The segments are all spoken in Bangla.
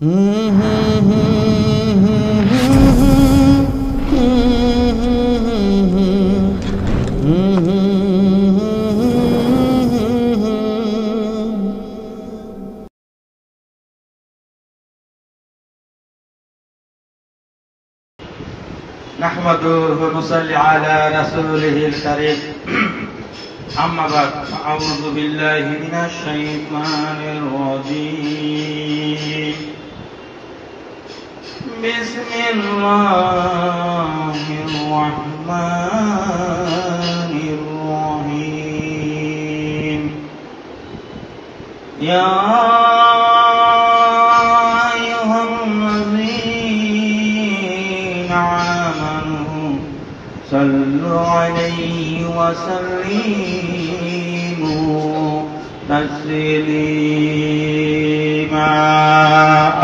نحمده ونصلي على رسوله الكريم أما بعد أعوذ بالله من الشيطان الرجيم بسم الله الرحمن الرحيم يا صلوا عليه وسلموا تسليما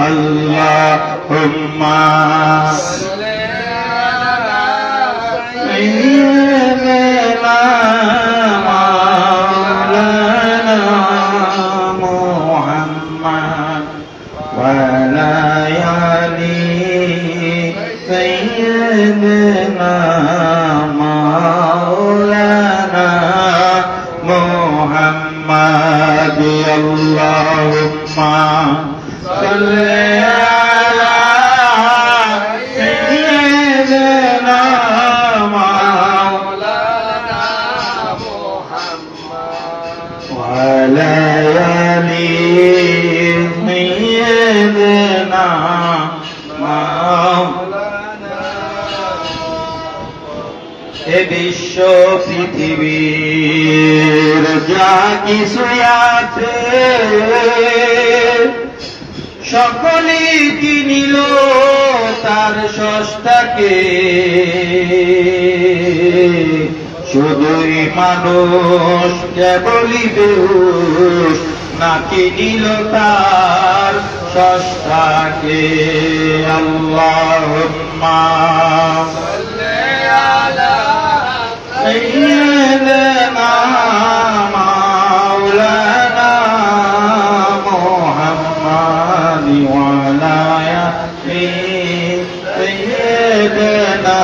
اللهم صل على سيدنا مولانا محمد وعلى آل سيدنا اللهم صل على سيدنا مولانا محمد وعلى آل سيدنا مولانا এ বিশ্ব পৃথিবীর যা কিছু আছে সকলেই কিনিল তার স্রষ্টাকে শুধুই মানুষ কেবলই বেহুশ না কিনিল তার স্রষ্টাকে আল্লাহুম্মা সাল্লি আলা সাইয়্যিদিনা মাওলানা মুহাম্মাদ ওয়া আলা সাইয়্যিদিনা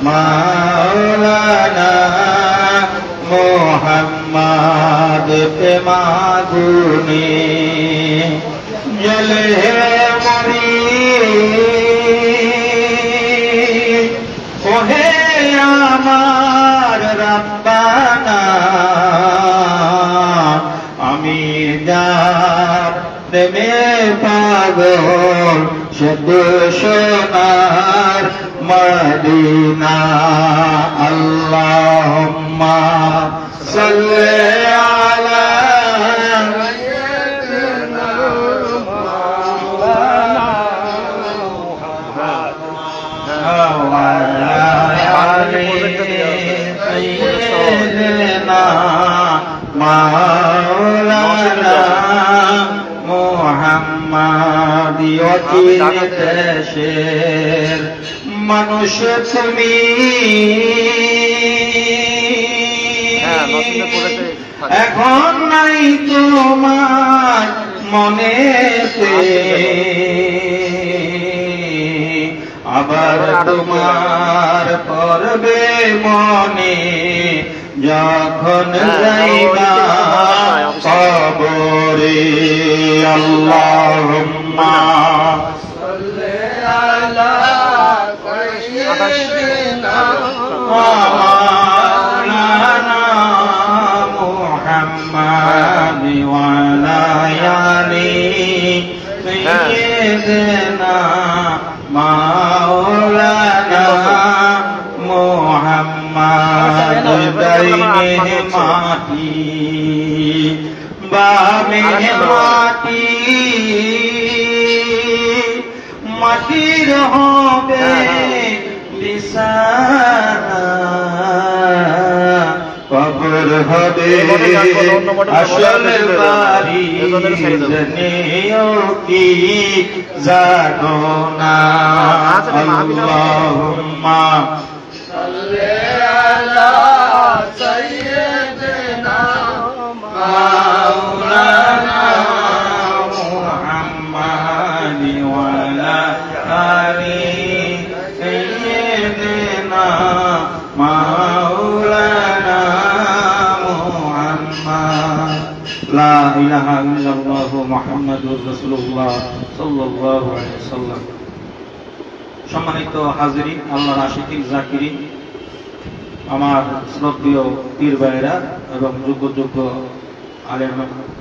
মাওলানা মুহাম্মাদ প্রেমাগুনে জলে মরি ওহে আমার রাব্বানা আমি যার প্রেমে পাগল শুধু সোনার মদিনা আল্লাহুম্মা সাল্লি আলা সাইয়্যিদিনা মাওলানা মুহাম্মদ ওয়া আলা আলি সাইয়্যিদিনা মাওলানা মুহাম্মদ অচিন দেশের মানুষ তুমি এখন নাই তোমার মনেতে আবার তোমার করবে মনে যখন যাইবা কবরে আল্লাহুম্মা সাল্লি আলা সাইয়্যিদিনা মাওলানা মুহাম্মদ ওয়া আলা আলি সাইয়্যিদিনা মাওলানা মুহাম্মদ দাইনে মাটি বামে মাটি মাটির হবে বিছানা কবর হবে আসল বাড়ি জেনেও কি জানো না আল্লাহুম্মা সাল্লি আলা সাইয়্যিদিনা মাওলানা মুহাম্মদ وعلى آل سيدنا مولانا محمد لا إله إلا الله محمد رسول الله صلى الله عليه وسلم। সম্মানিত হাজিরিন, আল্লাহর আশিকিন জাকিরিন, আমার শ্রদ্ধেয় পীর ভাইয়েরা এবং যোগ্য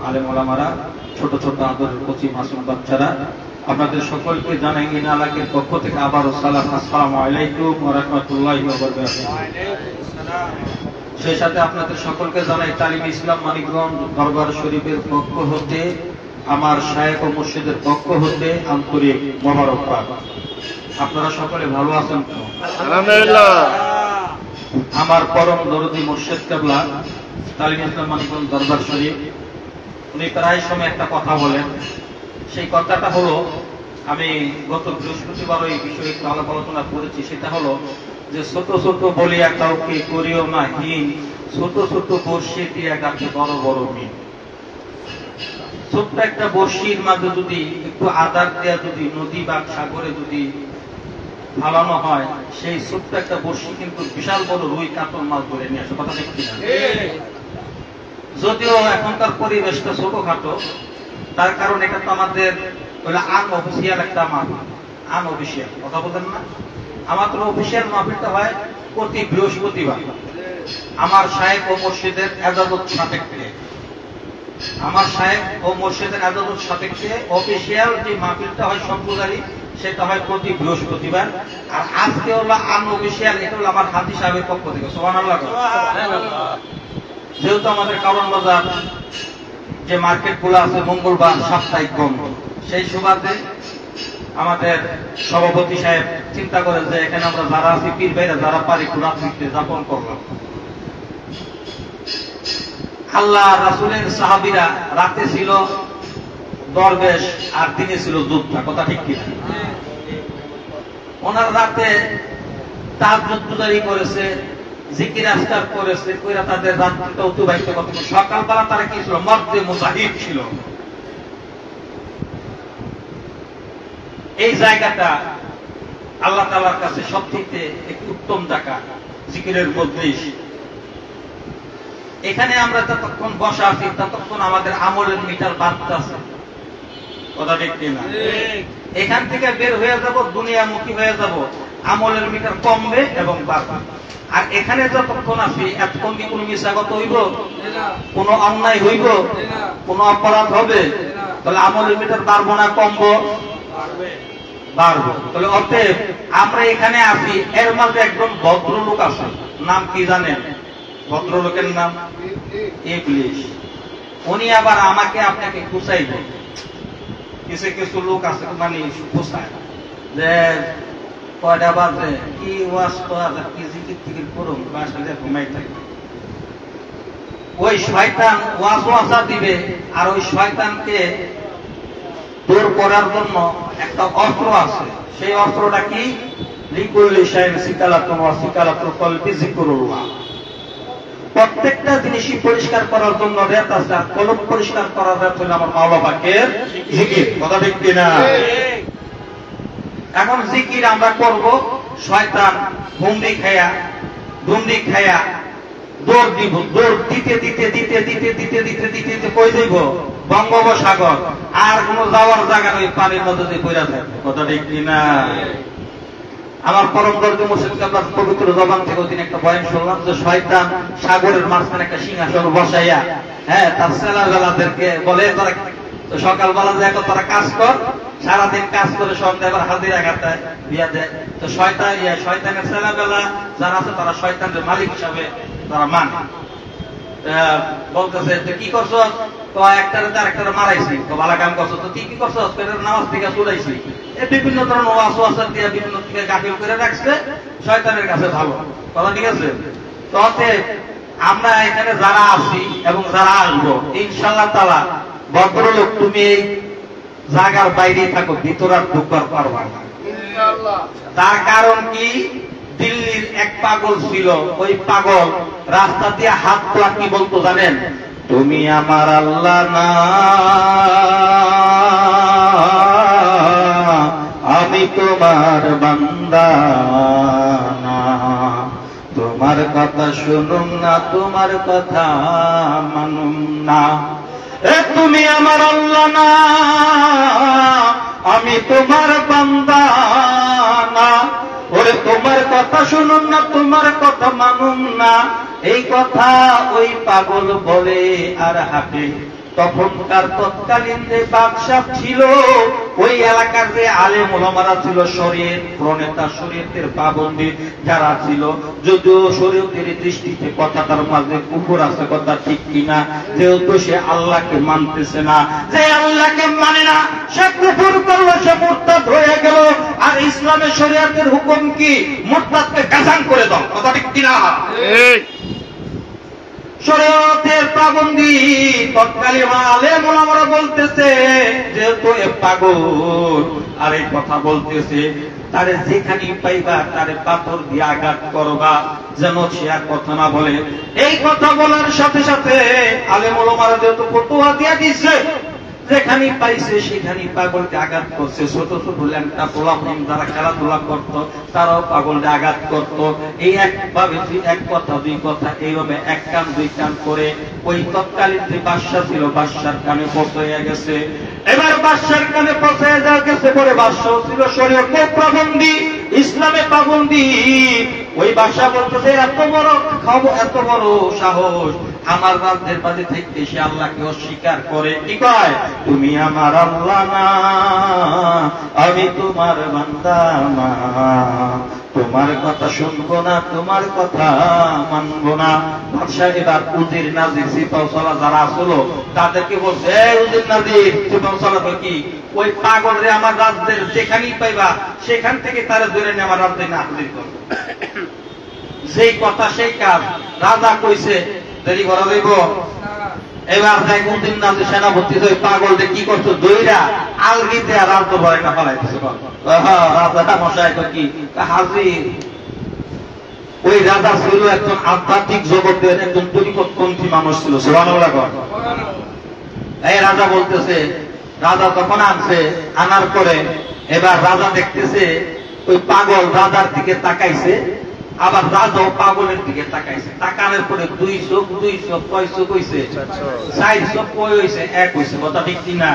আলেম ওলামারা, ছোট ছোট আদরের কচি মাসুম বাচ্চারা, আপনাদের সকলকে জানাই ইনালাকের পক্ষ থেকে আবারও সালাম, আসসালামু আলাইকুম ওয়া রাহমাতুল্লাহি ওয়া বারাকাতুহু। সেই সাথে আপনাদের সকলকে জানাই তালিম ইসলাম মানিকগঞ্জ দরবার শরীফের পক্ষ হতে, আমার শায়েখ ও মুর্শিদের পক্ষ হতে আন্তরিক মোবারকবাদ। আপনারা সকলে ভালো আছেন তো? আলহামদুলিল্লাহ। আমার পরম দরদি মুর্শিদ কেবলা তালিম ইসলাম মানিকগঞ্জ দরবার শরীফ, উনি প্রায় সময় একটা কথা বলেন। সেই কথাটা হলো, আমি গত বৃহস্পতিবার এই বিষয়ে একটু আলাপ আলোচনা করেছি। সেটা হলো যে ছোট ছোট বলিয়া কাউকে করিও না হীন, ছোট ছোট বর্ষি দিয়া গাছে বড় বড় মিন। ছোট্ট একটা বর্ষির মাঝে যদি একটু আদার দেয়া যদি নদী বা সাগরে যদি ফালানো হয়, সেই ছোট্ট একটা বর্ষি কিন্তু বিশাল বড় রুই কাতল মাছ ধরে নিয়ে আসে। কথা দেখছি না? যদিও এখনকার পরিবেশটা ছোটখাটো, তার কারণ এটা তো আমাদের আনঅফিসিয়াল একটা মাহফিল, আনঅফিসিয়াল, কথা বলেন না? আমাদের অফিসিয়াল মাহফিলটা হয় প্রতি বৃহস্পতিবার আমার শায়েখ ও মুর্শিদের এজাজত সাপেক্ষে। আমার শায়েখ ও মুর্শিদের এজাজত সাপেক্ষে অফিসিয়াল যে মাহফিলটা হয় সম্প্রদায়ী, সেটা হয় প্রতি বৃহস্পতিবার। আর আজকে হলো আনঅফিসিয়াল, এটা হলো আমার হাজি সাহেবের পক্ষ থেকে। সুবহানাল্লাহ। যেহেতু আমাদের কারণ বাজার যে মার্কেট গুলো আছে মঙ্গলবার সাপ্তাহিক বন্ধ, সেই সুবাদে আমাদের সভাপতি সাহেব চিন্তা করে যে এখানে আমরা যারা আছি পীর ভাইরা যারা পারি একটু রাত্রিতে যাপন করলাম। আল্লাহ রাসূলের সাহাবীরা রাতে ছিল দরবেশ আর দিনে ছিল যোদ্ধা। কথা ঠিক কিনা? ওনার রাতে তাহাজ্জুদ গুজারি করেছে, জিকির আজকার করেছে, কইরা তাদের রাতটা অতিবাহিত করতে। সকালবেলা তারা কি ছিল? মর্দে মুজাহিদ ছিল। এই জায়গাটা আল্লাহ তাআলার কাছে সবথেকে একটি উত্তম জায়গা, জিকিরের মজলিস। এখানে আমরা যতক্ষণ বসা আছি ততক্ষণ আমাদের আমলের মিটার বাড়তেছে। কথা ঠিক কিনা? এখান থেকে বের হয়ে যাব, দুনিয়ামুখী হয়ে যাব, আমলের মিটার কমবে এবং বাড়বে। আর এখানে যতক্ষণ আছি এতক্ষণ কি কোনো মিশাগত হইব? কোন অন্যায় হইব? কোন অপরাধ হবে? তাহলে আমলের মিটার বাড়বো না কমবো? বাড়বো। তাহলে অতএব আমরা এখানে আছি, এর মাঝে একজন ভদ্রলোক আছে, নাম কি জানেন? ভদ্রলোকের নাম ইবলিস। উনি আবার আমাকে আপনাকে কুচাইব। কিছু কিছু লোক আছে মানে কুচায় যে কয়টা বাজে, কি ওয়াজ করা, কি জিকির টিকির করুন, বাসায় ঘুমাই থাকে। ওই শয়তান ওয়াজ ওয়াজা দিবে, আর ওই শয়তানকে দূর করার জন্য একটা অস্ত্র আছে। সেই অস্ত্রটা কি? লিকুল্লি শাইইন সিকালাতুন ওয়া সিকালাতুল কলবি যিকরুল্লাহ। প্রত্যেকটা জিনিসই পরিষ্কার করার জন্য রেত আছে, আর কলব পরিষ্কার করার রেত হলো আমার মাওলা পাকের জিকির। কথা ঠিক কিনা? এখন জিকির আমরা করব, শয়তান হুমড়ি খায়া দৌড় দিব, দৌড় দিতে দিতে দিতে দিতে দিতে দিতে দিতে দিতে কই দিব? বঙ্গোপসাগর। আর কোন যাওয়ার জায়গা নেই, পানির মধ্যে দিয়ে পড়ে থাকবে। কথা ঠিক কিনা? আমার পরম দরদি মুর্শিদ কেবলার পবিত্র জবান থেকে ওদিন একটা বয়ান শুনলাম যে শয়তান সাগরের মাঝখানে একটা সিংহাসন বসাইয়া, তার ছেলেবেলাদেরকে বলে তারা সকালবেলা দেখো তারা কাজ কর, সারাদিন কাজ করে সন্ধ্যা এবার হাজিরা খাতায় দিয়া দেয়। তো শয়তানের ছেলেবেলা যারা আছে তারা শয়তানের মালিক হিসাবে তারা মানে। বলতেছে কি করছো? তো একটারে আরেকটারে মারাইছি। তো ভালো কাম করছো। তো কি করছো? নামাজ থেকে চুলাইছি। বিভিন্ন ধরনের ওয়াজ ওয়াজ দিয়ে বিভিন্ন থেকে গাফিল করে রাখছে, শয়তানের কাছে ভালো। কথা ঠিক আছে? তো আমরা এখানে যারা আছি এবং যারা আসবো, ইনশাআল্লাহ তাআলা ভদ্রলোক তুমি এই জায়গার বাইরেই থাকো, ভিতরে আর ঢুকবার পারবা না। তার কারণ কি? দিল্লির এক পাগল ছিল, ওই পাগল রাস্তা দিয়ে হাত তোলা কি বলতো জানেন? তুমি আমার আল্লাহ না, আমি তোমার বান্দা না, তোমার কথা শুনুম না, তোমার কথা মানুম না। তুমি আমার আল্লাহ না, আমি তোমার বান্দা না, ওরে তোমার কথা শুনুন না, তোমার কথা মানুন না। এই কথা ওই পাগল বলে আর হাঁটে। তখনকার তৎকালীন যে বাদশাহ ছিল, ওই এলাকার যে আলেম ওলামারা ছিল, শরীয়ত প্রণেতা, শরীয়তের পাবন্দী যারা ছিল, যদিও শরীয়তের দৃষ্টিতে কথাটার মাঝে কুফর আছে, কথা ঠিক কিনা, যেহেতু সে আল্লাহকে মানতেছে না, যে আল্লাহকে মানে না, সে কুফর করলো, সে মুরতাদ হয়ে গেল। আর ইসলামের শরীয়তের হুকুম কি? মুরতাদকে গাজান করে দাও, কথা ঠিক কিনা? শরীয়তের পাবন্দী তৎকালীন আলেম ওলামারা বলতেছে, যেহেতু এ পাগল আর এই কথা বলতেছে, তারে যেখানে পাইবা তারে পাথর দিয়ে আঘাত করবা, যেন সে আর কথা না বলে। এই কথা বলার সাথে সাথে আলেম ওলামারা যেহেতু ফতোয়া দিয়ে দিচ্ছে, যেখানে পাইছে সেখানে পাগলকে আঘাত করছে। ছোট ছোট ল্যাংটা পোলাপান যারা খেলাধুলা করত, তারাও পাগলকে আঘাত করত। এই একভাবে এক কথা দুই কথা এইভাবে এক কান দুই কান করে ওই তৎকালীন যে বাদশা ছিল, বাদশার কানে পৌঁছাইয়া গেছে। এবার বাদশার কানে পৌঁছাইয়া যাওয়া গেছে পরে বাদশাও ছিল শরীয়তের পাবন্দী, ইসলামে পাবন্দী। ওই বাদশা বলতেছে, এত বড় খাবো, এত বড় সাহস, আমার রাজ্যের বাড়ি থেকে সে আল্লাহকে অস্বীকার করে। কি কয়? তুমি আমার আল্লাহ না, আমি তোমার বান্দা না, তোমার কথা শুনবো না, তোমার কথা মানবো না। বাদশা এবার উজির নাজির সিপাহসালা যারা আসলো তাদেরকে বলছে, উজির নাজির সিপাহসালা তো কি, ওই পাগল রে আমার রাজ্যের যেখানেই পাইবা সেখান থেকে তারা ধরে নিয়ে আমার রাজ্যে না হাজির করো। যেই কথা সেই কাজ। রাজা কইছে দেরি করা যাইব। এবার দেখ উদ্দিন নাজির সেনাপতি ওই পাগলদের কি করছো, দইরা আলগি দেয়া রাজ দরবারে না ফেলাইতেছে। রাজা মশাই কি হাজির। ওই রাজা ছিল একজন আধ্যাত্মিক জগতের একজন তরিকতপন্থী মানুষ ছিল। সুবহানাল্লাহ। এই রাজা বলতেছে, রাজা তখন আনছে, আনার পরে এবার রাজা দেখতেছে ওই পাগল রাজার দিকে তাকাইছে, আবার রাজাও পাগলের দিকে তাকাইছে। তাকানোর পরে দুই চোখ কয় চোখ হইছে, 4 চোখ কয় হইছে, 1 হইছে, কথা ঠিক কিনা?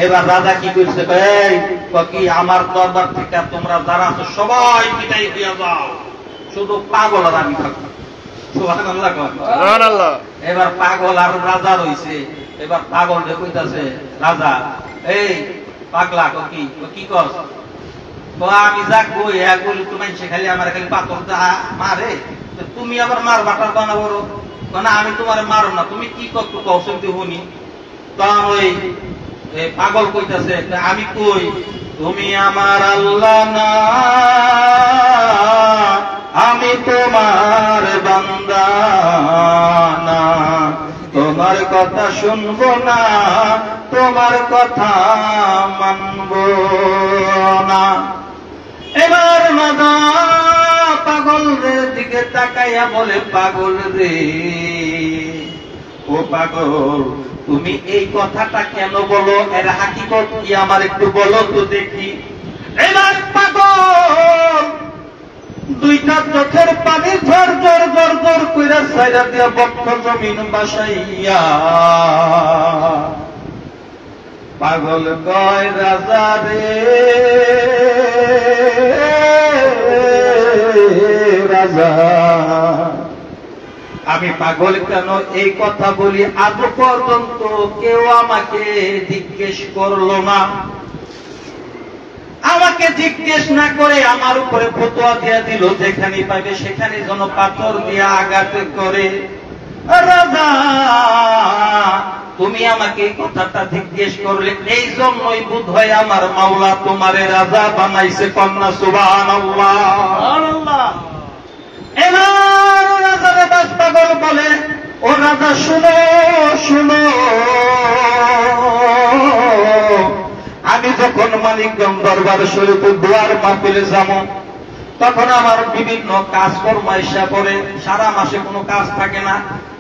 এবার রাজা কি করছে, কি আমার দরবার থেকে তোমরা যারা আছো সবাই বিদায় হইয়া যাও, শুধু পাগল আর আমি থাকবো। সুবহানাল্লাহ। সুবহানাল্লাহ। এবার পাগল আর রাজা রইছে। এবার পাগল কইতাছে, রাজা এই পাগলা কি কর? আমি যা কই এক বলি তুমি খালি আমার খালি পাথর মারে, তুমি আবার মার বাটার বানা বড় না, আমি তোমার মারো না, তুমি কি করতো কৌশলটি শুনি। তখন ওই পাগল কইতাছে, আমি কই তুমি আমার আল্লাহ না, আমি তোমার বান্দা না, তোমার কথা শুনবো না, তোমার কথা মানবো না। এবার রাজা পাগলের দিকে তাকাইয়া বলে, পাগল রে, ও পাগল, তুমি এই কথাটা কেন বলো? এর হাকিকত কি আমার একটু বলো তো দেখি। এবার পাগল দুইটা চোখের পানি ঝর ঝর ঝর ঝর কইরা ছাইরা দিয়া বক্ষ জমিন বাসাইয়া পাগল কয়, রাজা রে রাজা, আমি পাগল কেন এই কথা বলি আজ পর্যন্ত কেউ আমাকে জিজ্ঞেস করলো না। আমাকে জিজ্ঞেস না করে আমার উপরে ফতোয়া দিয়ে দিল, যেখানে পাবে সেখানে যেন পাথর দিয়ে আঘাত করে। রাজা, তুমি আমাকে এই কথাটা জিজ্ঞেস করলে, এই জন্যই বোধ হয় আমার মাওলা তোমারে রাজা বানাইছে। কন্যা সুবহানাল্লাহ। এবার রাজার দাস পাগল বলে, ও রাজা শুনো শুনো, আমি যখন মানিকগঞ্জ দরবার শরীফে দুয়ার মাহফিলে যাব, তখন আমার বিভিন্ন কাজকর্ম আইসা পড়ে। সারা মাসে কোনো কাজ থাকে না,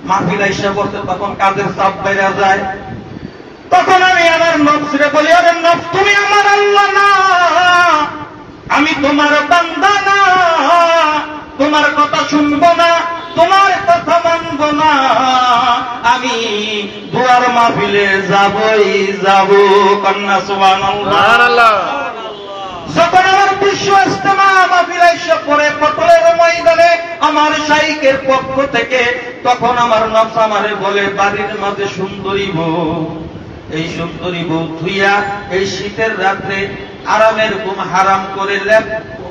মাহফিল আইসা পড়ছে, তখন কাজের চাপ বেড়ে যায়। তখন আমি আমার নফসরে বলি, আরে নফস, তুমি আমার আল্লাহ না, তোমার কথা শুনবো না, তোমার কথা মানব না, আমি দুয়ার মাহফিলে যাবই যাব। কন্যা সুবহানাল্লাহ। যখন আমার বিশ্ব ইজতেমা মাহফিল এসে পড়ে পটলের ময়দানে আমার শাইখের পক্ষ থেকে, তখন আমার নফস আমারে বলে, বাড়ির মাঝে সুন্দরী বউ, এই সুন্দরী বউ ধুইয়া এই শীতের রাত্রে আরামের ঘুম হারাম করে লেপ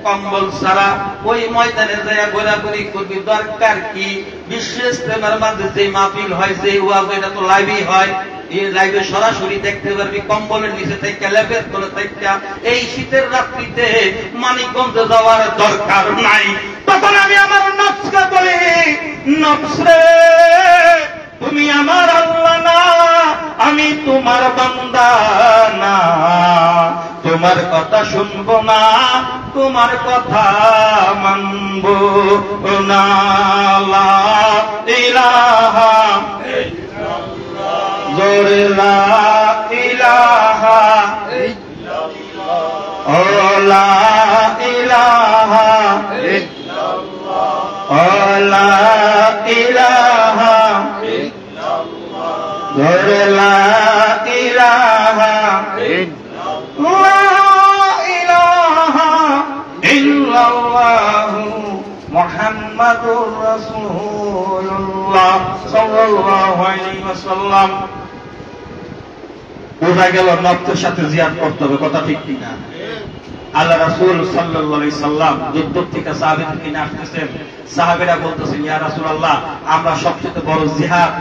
কম্বল ছাড়া ওই ময়দানে যায় ঘোরাঘুরি করবি, দরকার কি? বিশ্ব ইজতেমার মাঝে যে মাহফিল হয়, যে ওয়াজ, এটা তো লাইভই হয়, এই লাইভে সরাসরি দেখতে পারবি, কম্বলের নিচে থেকে লেপের তলে থেকে। এই শীতের রাত্রিতে মানিকগঞ্জে যাওয়ার দরকার নাই। তখন আমি আমার নফসকে বলি, নফস রে, তুমি আমার আল্লাহ না, আমি তোমার বান্দা না, তোমার কথা শুনবো না, তোমার কথা মানবো না। লা ইলাহা ইল্লাল্লাহ, জোরে লা ইলাহা ইল্লাল্লাহ, ও লা ইলাহা ইল্লাল্লাহ, ও লা ইলাহা ইল্লাল্লাহ, জোরে লা ইলাহা মুহাম্মাদুর রাসূলুল্লাহ সাল্লাল্লাহু আলাইহি ওয়াসাল্লাম। বোঝা গেল নফসের সাথে জিহাদ করতে হবে, কথা ঠিক কিনা? আল্লাহ রাসূল সাল্লাল্লাহু আলাইহি সাল্লাম যুদ্ধ থেকে সাহাবীদের কিনে আসতেছেন, সাহাবীরা বলতেছেন, ইয়া রাসূলুল্লাহ, আমরা সবচেয়ে বড় জিহাদ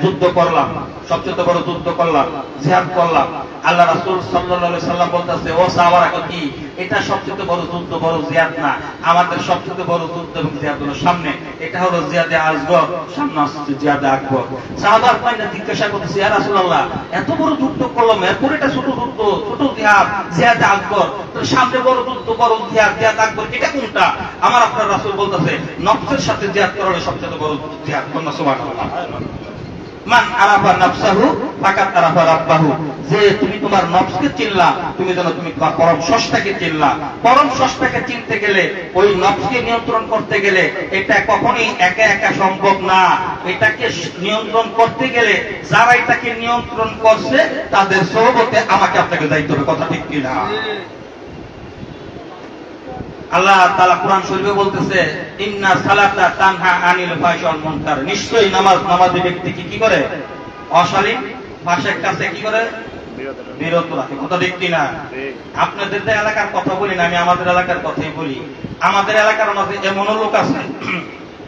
যুদ্ধ করলাম, সবচেয়ে বড় যুদ্ধ করলাম, জিহাদ করলাম। আল্লাহ রাসূল সাল্লাল্লাহু আলাইহি সাল্লাম বলতেছে, ও সাহাবারা, কি এটা সবচেয়ে বড় যুদ্ধ, বড় জিহাদ না? আমাদের সবচেয়ে বড় যুদ্ধ এবং জিহাদ হলো সামনে, এটা হলো জিহাদে আসগর, সামনে আসছে জিহাদে আকবর। সাহাবার পাইনা জিজ্ঞাসা করতেছে, ইয়া রাসূলুল্লাহ, এত বড় যুদ্ধ করলাম, এরপর এটা ছোট যুদ্ধ, ছোট জিহাদ, জিহাদে আকবর, তো সামনে বড় যুদ্ধ, বড় জিহাদ, জিহাদ আকবর, এটা কোনটা? আমার আপনার রাসূল বলতেছে, নফসের সাথে জিহাদ করা হলো সবচেয়ে বড় জিহাদ। সুবহানাল্লাহ। মান আরাফা নাফসাহু ফাকাত আরাফা রাব্বাহু, যে তুমি তোমার নফসকে চিনলা, তুমি যেন তুমি তোমার পরম স্রষ্টাকে চিনলা। পরম স্রষ্টাকে চিনতে গেলে, ওই নফসকে নিয়ন্ত্রণ করতে গেলে, এটা কখনোই একা একা সম্ভব না। এটাকে নিয়ন্ত্রণ করতে গেলে যারা এটাকে নিয়ন্ত্রণ করছে তাদের সোহবতে আমাকে আপনাকে যাইতে হবে, কথা ঠিক কিনা? আল্লাহ তাআলা কোরআন শরীফে বলতেছে, ইন্না সালাতা তানহা আনিল ফাহশা ওয়াল মুনকার, নিশ্চয়ই নামাজি ব্যক্তি কি করে? অশালীন ভাষার কাছে কি করে? বিরত রাখে, কথা ঠিক কিনা? আপনাদের যে এলাকার কথা বলি না, আমি আমাদের এলাকার কথাই বলি। আমাদের এলাকার মাঝে এমনও লোক আছে,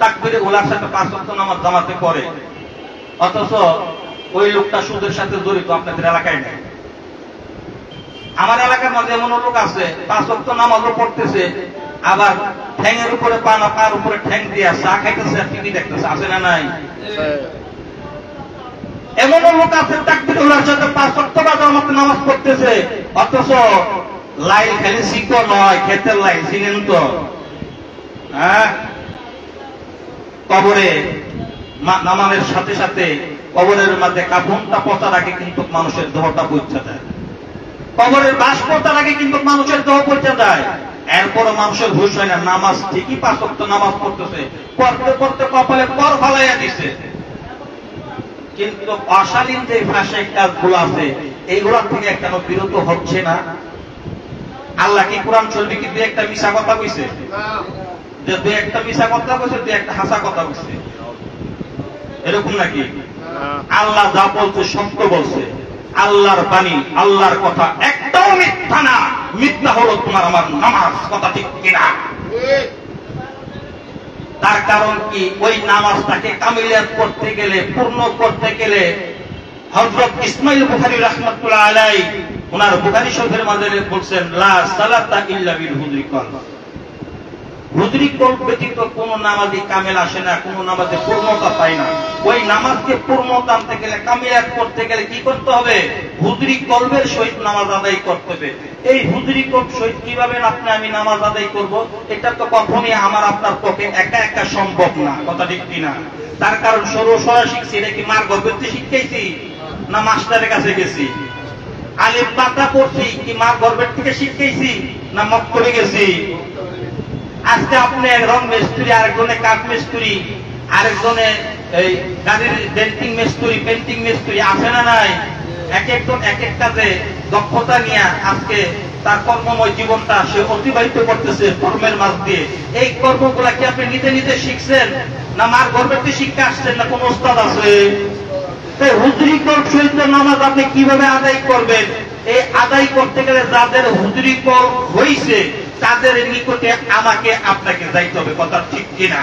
তাকবীরে উলার সাথে 5 ওয়াক্ত নামাজ জামাতে পড়ে, অথচ ওই লোকটা সুদের সাথে জড়িত আপনাদের এলাকায় নেই। আমার এলাকার মাঝে এমন লোক আছে, 5 ওয়াক্ত নামাজও পড়তেছে, আবার ঠ্যাংয়ের উপরে পা না, পার উপরে ঠ্যাং দিয়া চা খাইতেছে আর টিভি দেখতেছে, আছে না নাই? এমন লোক আছে, তাকবীর উলার সাথে 5 ওয়াক্ত নামাজ পড়তেছে, অথচ লাইল খালি শিখো নয়, ক্ষেতের লাইল, চিনেন তো? হ্যাঁ, কবরে নামাজের সাথে সাথে কবরের মধ্যে কাফনটা পচার আগে কিন্তু মানুষের দেহটা পৌঁছে দেয়, কবরের বাস পচার আগে কিন্তু মানুষের দেহ পৌঁছে যায়। এরপরও মানুষের হুঁশ হয় না, নামাজ ঠিকই 5 ওয়াক্ত নামাজ পড়তেছে, পড়তে পড়তে কপালে পর ফালাইয়া দিছে, কিন্তু অশালীন যে ভাষায় কাজগুলো আছে এইগুলোর থেকে কেন বিরত হচ্ছে না? আল্লাহ কি কোরআন শরীফে কি 2-1টা মিছা কথা কইছে? যে 2-1টা মিছা কথা কইছে, 2-1টা হাসা কথা কইছে, এরকম নাকি? আল্লাহ যা বলছে সত্য বলছে, আল্লাহর বাণী, আল্লাহর কথা একটাও মিথ্যা না। মিথ্যা হলো তোমার আমার নামাজ, কথা ঠিক কিনা? তার কারণ কি? ওই নামাজটাকে কামিলিয়াত করতে গেলে, পূর্ণ করতে গেলে, হযরত ইসমাঈল বুখারী রাহমাতুল্লাহ আলাইহি ওনার বুখারী শরীফের মাঝে বলছেন, লা সালাতা ইল্লা বিল হুজরি কলব, হুজরি কলব ব্যতীত কোন নামাজি কামেল আসে না, কোন নামাজে পূর্ণতা পায় না। ওই নামাজকে পূর্ণতা আনতে গেলে, কামিলিয়াত করতে গেলে কি করতে হবে? হুজরি কলবের সহিত নামাজ আদায় করতে হবে। এই হুজরি কলব সহিত কিভাবে আপনি আমি নামাজ আদায় করব? এটা তো কখনোই আমার আপনার পক্ষে একা একা সম্ভব না, কথা ঠিক কিনা? তার কারণ সরসরা শিখছি, এটা কি মার গর্ভে শিখাইছি না মাস্টারের কাছে গেছি? আলিফ বাতা পড়ছি কি মার গর্ভের থেকে শিখাইছি না মক্তবে গেছি? আজকে আপনি এক রং মিস্ত্রি, আরেকজনে কাঠ মিস্ত্রি, আরেকজনে এই গাড়ির ডেন্টিং মিস্ত্রি, পেন্টিং মিস্ত্রি, আছে না নাই? এক একজন এক এক কাজে দক্ষতা নিয়ে আজকে তার কর্মময় জীবনটা সে অতিবাহিত করতেছে কর্মের মাঝ দিয়ে। এই কর্মগুলা কি আপনি নিজে নিজে শিখছেন, না মার গর্ভে শিক্ষা আসছেন, না কোন ওস্তাদ আছে? হুজুরি কর সহিত নামাজ আপনি কিভাবে আদায় করবেন? এই আদায় করতে গেলে যাদের হুজুরি কর হইছে তাদের নিকটে আমাকে আপনাকে যাইতে হবে। কথা ঠিক কিনা?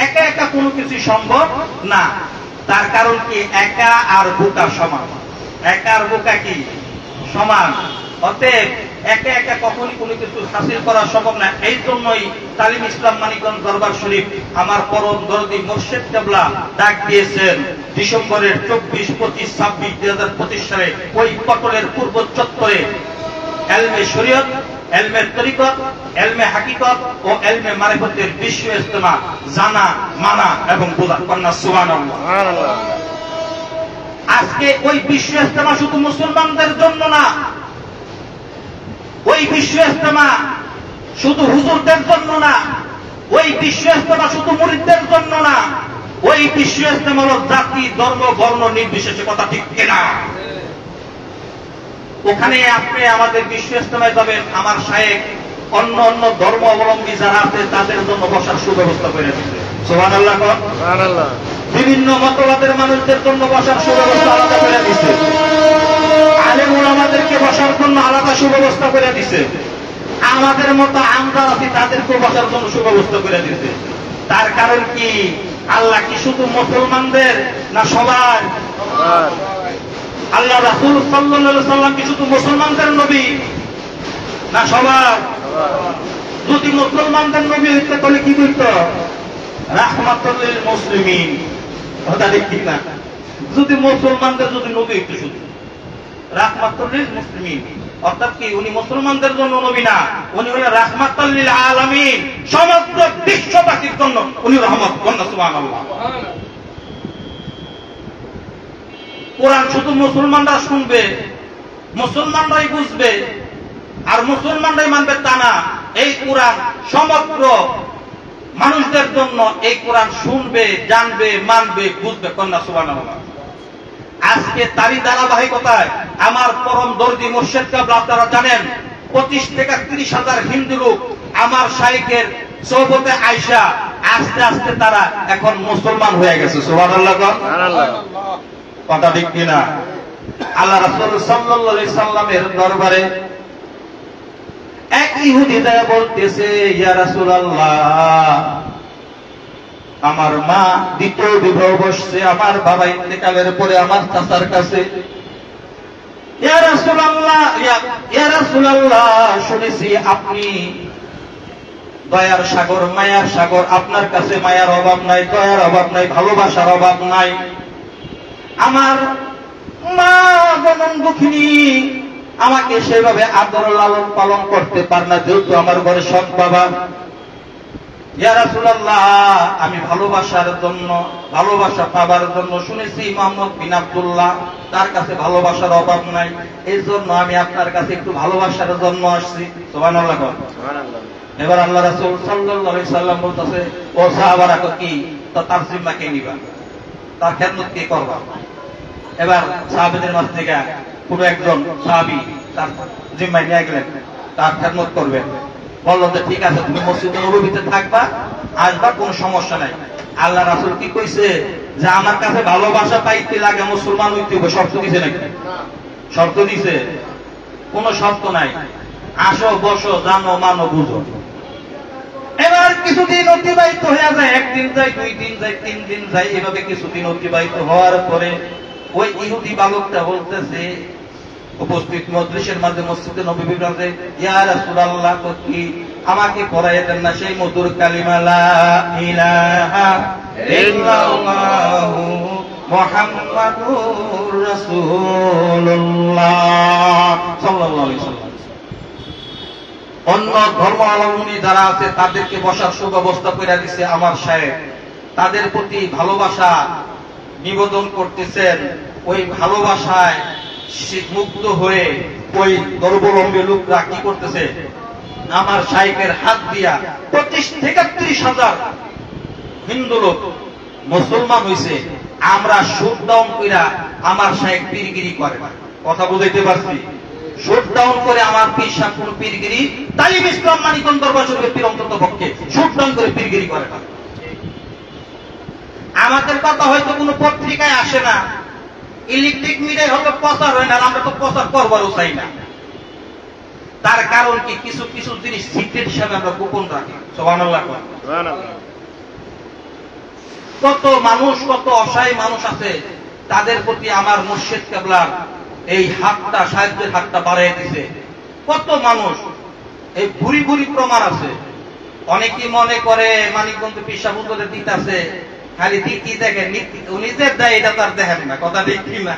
একা একা কোনো কিছু সম্ভব না। তার কারণ কি? একা আর বোকা সমান। একা আর বোকা কি সমান? অতএব একা একা কখনই কোনো কিছু হাসিল করা সম্ভব না। এই জন্যই তালিম ইসলাম মানিকগঞ্জ দরবার শরীফ আমার পরম দরদি মুর্শিদ কেবলা ডাক দিয়েছেন ডিসেম্বরের 24, 25, 26, 2025 সালে ওই পটলের পূর্ব চত্বরে এলমে শরীয়ত, এলমে তরিকত, এলমে হাকিকত ও এলমে মারিফতের বিশ্ব ইজতেমা জানা, মানা এবং বোঝা। কন্যা সুবহানাল্লাহ। আজকে ওই বিশ্ব ইজতেমা শুধু মুসলমানদের জন্য না, ওই বিশ্ব ইজতেমা শুধু হুজুরদের জন্য না, ওই বিশ্ব ইজতেমা শুধু মুরিদদের জন্য না, ওই বিশ্ব ইজতেমা হলো জাতি, ধর্ম, বর্ণ নির্বিশেষে। কথা ঠিক কিনা? ওখানে আপনি আমাদের বিশ্ব ইজতেমায় যাবেন, আমার শায়েখ অন্য অন্য ধর্ম অবলম্বী যারা আছে তাদের জন্য বসার সুব্যবস্থা করে দিচ্ছে। সুবহানাল্লাহ। সুবহানাল্লাহ। বিভিন্ন মতবাদের মানুষদের জন্য বসার সুব্যবস্থা আলাদা করে দিচ্ছে। আলেম ওলামাদেরকে বসার জন্য আলাদা সুব্যবস্থা করে দিচ্ছে। আমাদের মতো আমরা আছি তাদেরকে বসার জন্য সুব্যবস্থা করে দিচ্ছে। তার কারণ কি? আল্লাহ কি শুধু মুসলমানদের না সবার? আল্লাহ রাসূল সাল্লাল্লাহু আলাইহি সাল্লাম কি শুধু মুসলমানদের নবী না সবার? যদি মুসলমানদের নবী হইতে তাহলে কি করত? রাহমাতুল লিল মুসলিমিন। কথা ঠিক না? যদি মুসলমানদের যদি নবী হইতো শুধু রাহমাতুল লিল মুসলিমিন, অর্থাৎ কি উনি মুসলমানদের জন্য নবী না, উনি হলেন রাহমাতুল লিল আলামিন, সমগ্র বিশ্ববাসীর জন্য উনি রহমত। কন্যা সুবহানাল্লাহ। কোরআন শুধু মুসলমানরা শুনবে, মুসলমানরাই বুঝবে আর মুসলমানরাই মানবে তা না। এই কোরআন সমগ্র মানুষদের জন্য। এই কোরআন শুনবে, জানবে, মানবে, বুঝবে। কন্যা সুবহানাল্লাহ। আজকে তারই ধারাবাহিকতায় আমার পরম দরদি মুর্শিদ কেবলা, আপনারা জানেন 25 থেকে 30 হাজার হিন্দু লোক আমার শাইখের সোহবতে আয়েশা আস্তে আস্তে তারা এখন মুসলমান হয়ে গেছে। সুবহানাল্লাহ। সুবহানাল্লাহ। কথা ঠিক কিনা? আল্লাহ রাসূল সাল্লাল্লাহু আলাইহি সাল্লামের দরবারে এক ইহুদি যায় বলতেছে, ইয়া রাসূলুল্লাহ, আমার মা দ্বিতীয় বিবাহ বসছে, আমার বাবা ইন্তেকালের পরে আমার চাচার কাছে। ইয়া রাসূলুল্লাহ, ইয়া রাসূলুল্লাহ, শুনেছি আপনি দয়ার সাগর, মায়ার সাগর, আপনার কাছে মায়ার অভাব নাই, দয়ার অভাব নাই, ভালোবাসার অভাব নাই। আমার মা জনম দুঃখিনী, আমাকে সেভাবে আদর লালন পালন করতে পার না, যেহেতু আমার ঘরে সৎ বাবা। ইয়া রাসূলুল্লাহ, আমি ভালোবাসার জন্য, ভালোবাসা পাবার জন্য শুনেছি মুহাম্মদ বিন আব্দুল্লাহ, তার কাছে ভালোবাসার অভাব নাই, এই জন্য আমি আপনার কাছে একটু ভালোবাসার জন্য আসছি। সুবহানাল্লাহ। সুবহানাল্লাহ। এবার আল্লাহ রাসূল সাল্লাল্লাহু আলাইহি সাল্লাম বলতেছে, ও সাহাবারা কি তো তার জিম্মা কে নিবা, তার খেদমত কে করবা? এবার সাহাবীদের মাঝ থেকে পুরো একজন সাহাবী তার জিম্মায় নিয়ে গেলেন, তার খেদমত করবেন। বলল যে ঠিক আছে, তুমি মসজিদে নববীতে থাকবা, আসবা, কোনো সমস্যা নাই। আল্লাহ রাসূল কি কইছে যে আমার কাছে ভালোবাসা পাইতে লাগে মুসলমান হইতে হবে? শর্ত দিছে নাকি? শর্ত দিছে? কোন শর্ত নাই। আসো, বসো, জানো, মানো, বুঝো। এবার কিছুদিন অতিবাহিত হয়ে যায়, একদিন যায়, 2 দিন যায়, 3 দিন যায়, এভাবে কিছুদিন অতিবাহিত হওয়ার পরে ওই ইহুদি বালকটা বলতেছে উপস্থিত মজলিসের মাঝে, মসজিদে নববীর মাঝে, ইয়া রাসূলুল্লাহ, কি আমাকে পড়াইয়া দেন না সেই মধুর কালিমা লা ইলাহা ইল্লাল্লাহু মুহাম্মাদুর রাসূলুল্লাহ সাল্লাল্লাহু আলাইহি ওয়াসাল্লাম। অন্য ধর্মাবলম্বী যারা আছে তাদেরকে বসার সুব্যবস্থা করে দিচ্ছে আমার শায়েখ। তাদের প্রতি ভালোবাসা নিবেদন করতেছেন। ওই ভালোবাসায় মুগ্ধ হয়ে ওই ধর্মাবলম্বী লোকরা কি করতেছে? আমার শাইখের হাত দিয়া 25 থেকে 30,000 হিন্দু লোক মুসলমান হইছে। আমরা শুট ডাউন কইরা আমার শাইখ পীরগিরি করে না। কথা বুঝাইতে পারছি? শুট ডাউন করে আমার পীর সাহেব কোন পীরগিরি, তালিম ইসলাম মানিকগঞ্জ দরবার শরীফের পীর অন্তত পক্ষে শুট ডাউন করে পীরগিরি করে না। আমাদের কথা হয়তো কোনো পত্রিকায় আসে না, ইলেকট্রিক মিডিয়ায় হয়তো প্রচার হয় না, আমরা তো প্রচার করবারও চাই না। তার কারণ কি, কিছু কিছু জিনিস সিক্রেট হিসাবে আমরা গোপন রাখি। সুবহানাল্লাহ। কত মানুষ, কত অসহায় মানুষ আছে, তাদের প্রতি আমার মুর্শিদ কেবলার এই হাতটা, সাহায্যের হাতটা বাড়াই দিছে। কত মানুষ, এই ভুরি ভুরি প্রমাণ আছে। অনেকেই মনে করে মানিকগঞ্জ পীর সাহেব হুজুরের দিতে আছে, খালি দিকি দেখেন, নিজের দেয় এটা তার দেখেন না। কথা ঠিক না?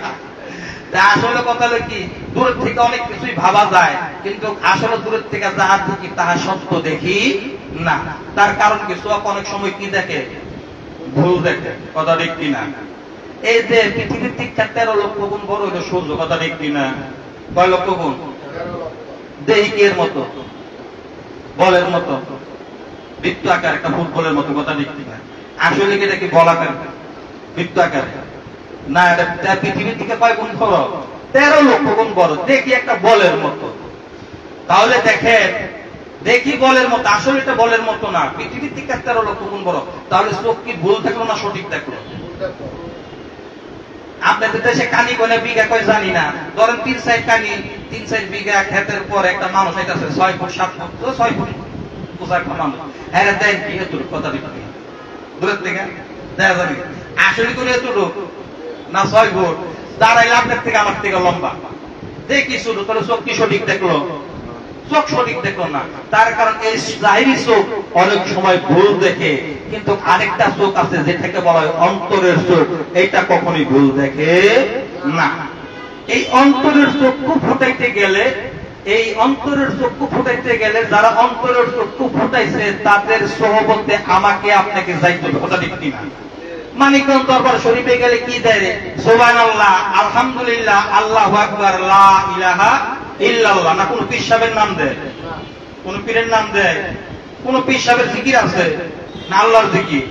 আসলে কথা হলো কি, দূরের থেকে অনেক কিছুই ভাবা যায়, কিন্তু আসলে দূরের থেকে যাহা দেখি তাহা সত্য দেখি না। তার কারণ কি, চোখ অনেক সময় কি দেখে, ভুল দেখে। কথা ঠিক না? এই যে পৃথিবীর দীক্ষা 13 লক্ষ গুণ বড় হইল সূর্য। কথা ঠিক না? কয় লক্ষ গুণ? দেহিকের মতো, বলের মতো, বৃত্ত আকার, একটা ফুটবলের মতো। কথা ঠিক না? আসলে কি এটা কি বল আকার, বৃত্ত আকার না? এটা পৃথিবীর থেকে কয় গুণ বড়? 13 লক্ষ গুণ বড়। দেখি একটা বলের মতো। তাহলে দেখেন, দেখি বলের মতো, আসলে এটা বলের মতো না, পৃথিবীর থেকে 13 লক্ষ গুণ বড়। তাহলে চোখ কি ভুল থাকলো না সঠিক থাকলো? আপনাদের দেশে কানি কোনে বিঘা কয় জানি না, ধরেন 3-4 কানি, 3-4 বিঘা ক্ষেতের পর একটা মানুষ আইতাছে 6 ফুট 7 ফুট 6 ফুট উঁচা একটা মানুষ। হ্যাঁ দেন কি এতটুকু? কথা দিতে দূরের থেকে দেখা যাবে আসলে করে এতটুক না 6 ফুট? দাঁড়াইলে আপনার থেকে আমার থেকে লম্বা। দেখি শুরু করে চোখ কি সঠিক দেখলো? চোখ সঠিক দেখলো না। তার কারণ এই জাহিরি চোখ অনেক সময় ভুল দেখে, কিন্তু আরেকটা চোখ আছে যেটাকে বলা হয় অন্তরের চোখ, এইটা কখনোই ভুল দেখে না। এই অন্তরের চক্ষু ফুটাইতে গেলে, এই অন্তরের চক্ষু ফুটাইতে গেলে যারা অন্তরের চক্ষু ফুটাইছে তাদের সোহবতে আমাকে আপনাকে যাইতে হবে। কথা ঠিক না? মানিকগঞ্জ দরবার শরীফে গেলে কি দেয়? সুবহানাল্লাহ, আলহামদুলিল্লাহ, আল্লাহু আকবার, লা ইলাহা ইল্লাল্লাহ। না কোন পীর সাহেবের নাম দেয়? কোন পীরের নাম দেয়? কোন পীর সাহেবের জিকির আছে না? আল্লাহর জিকির।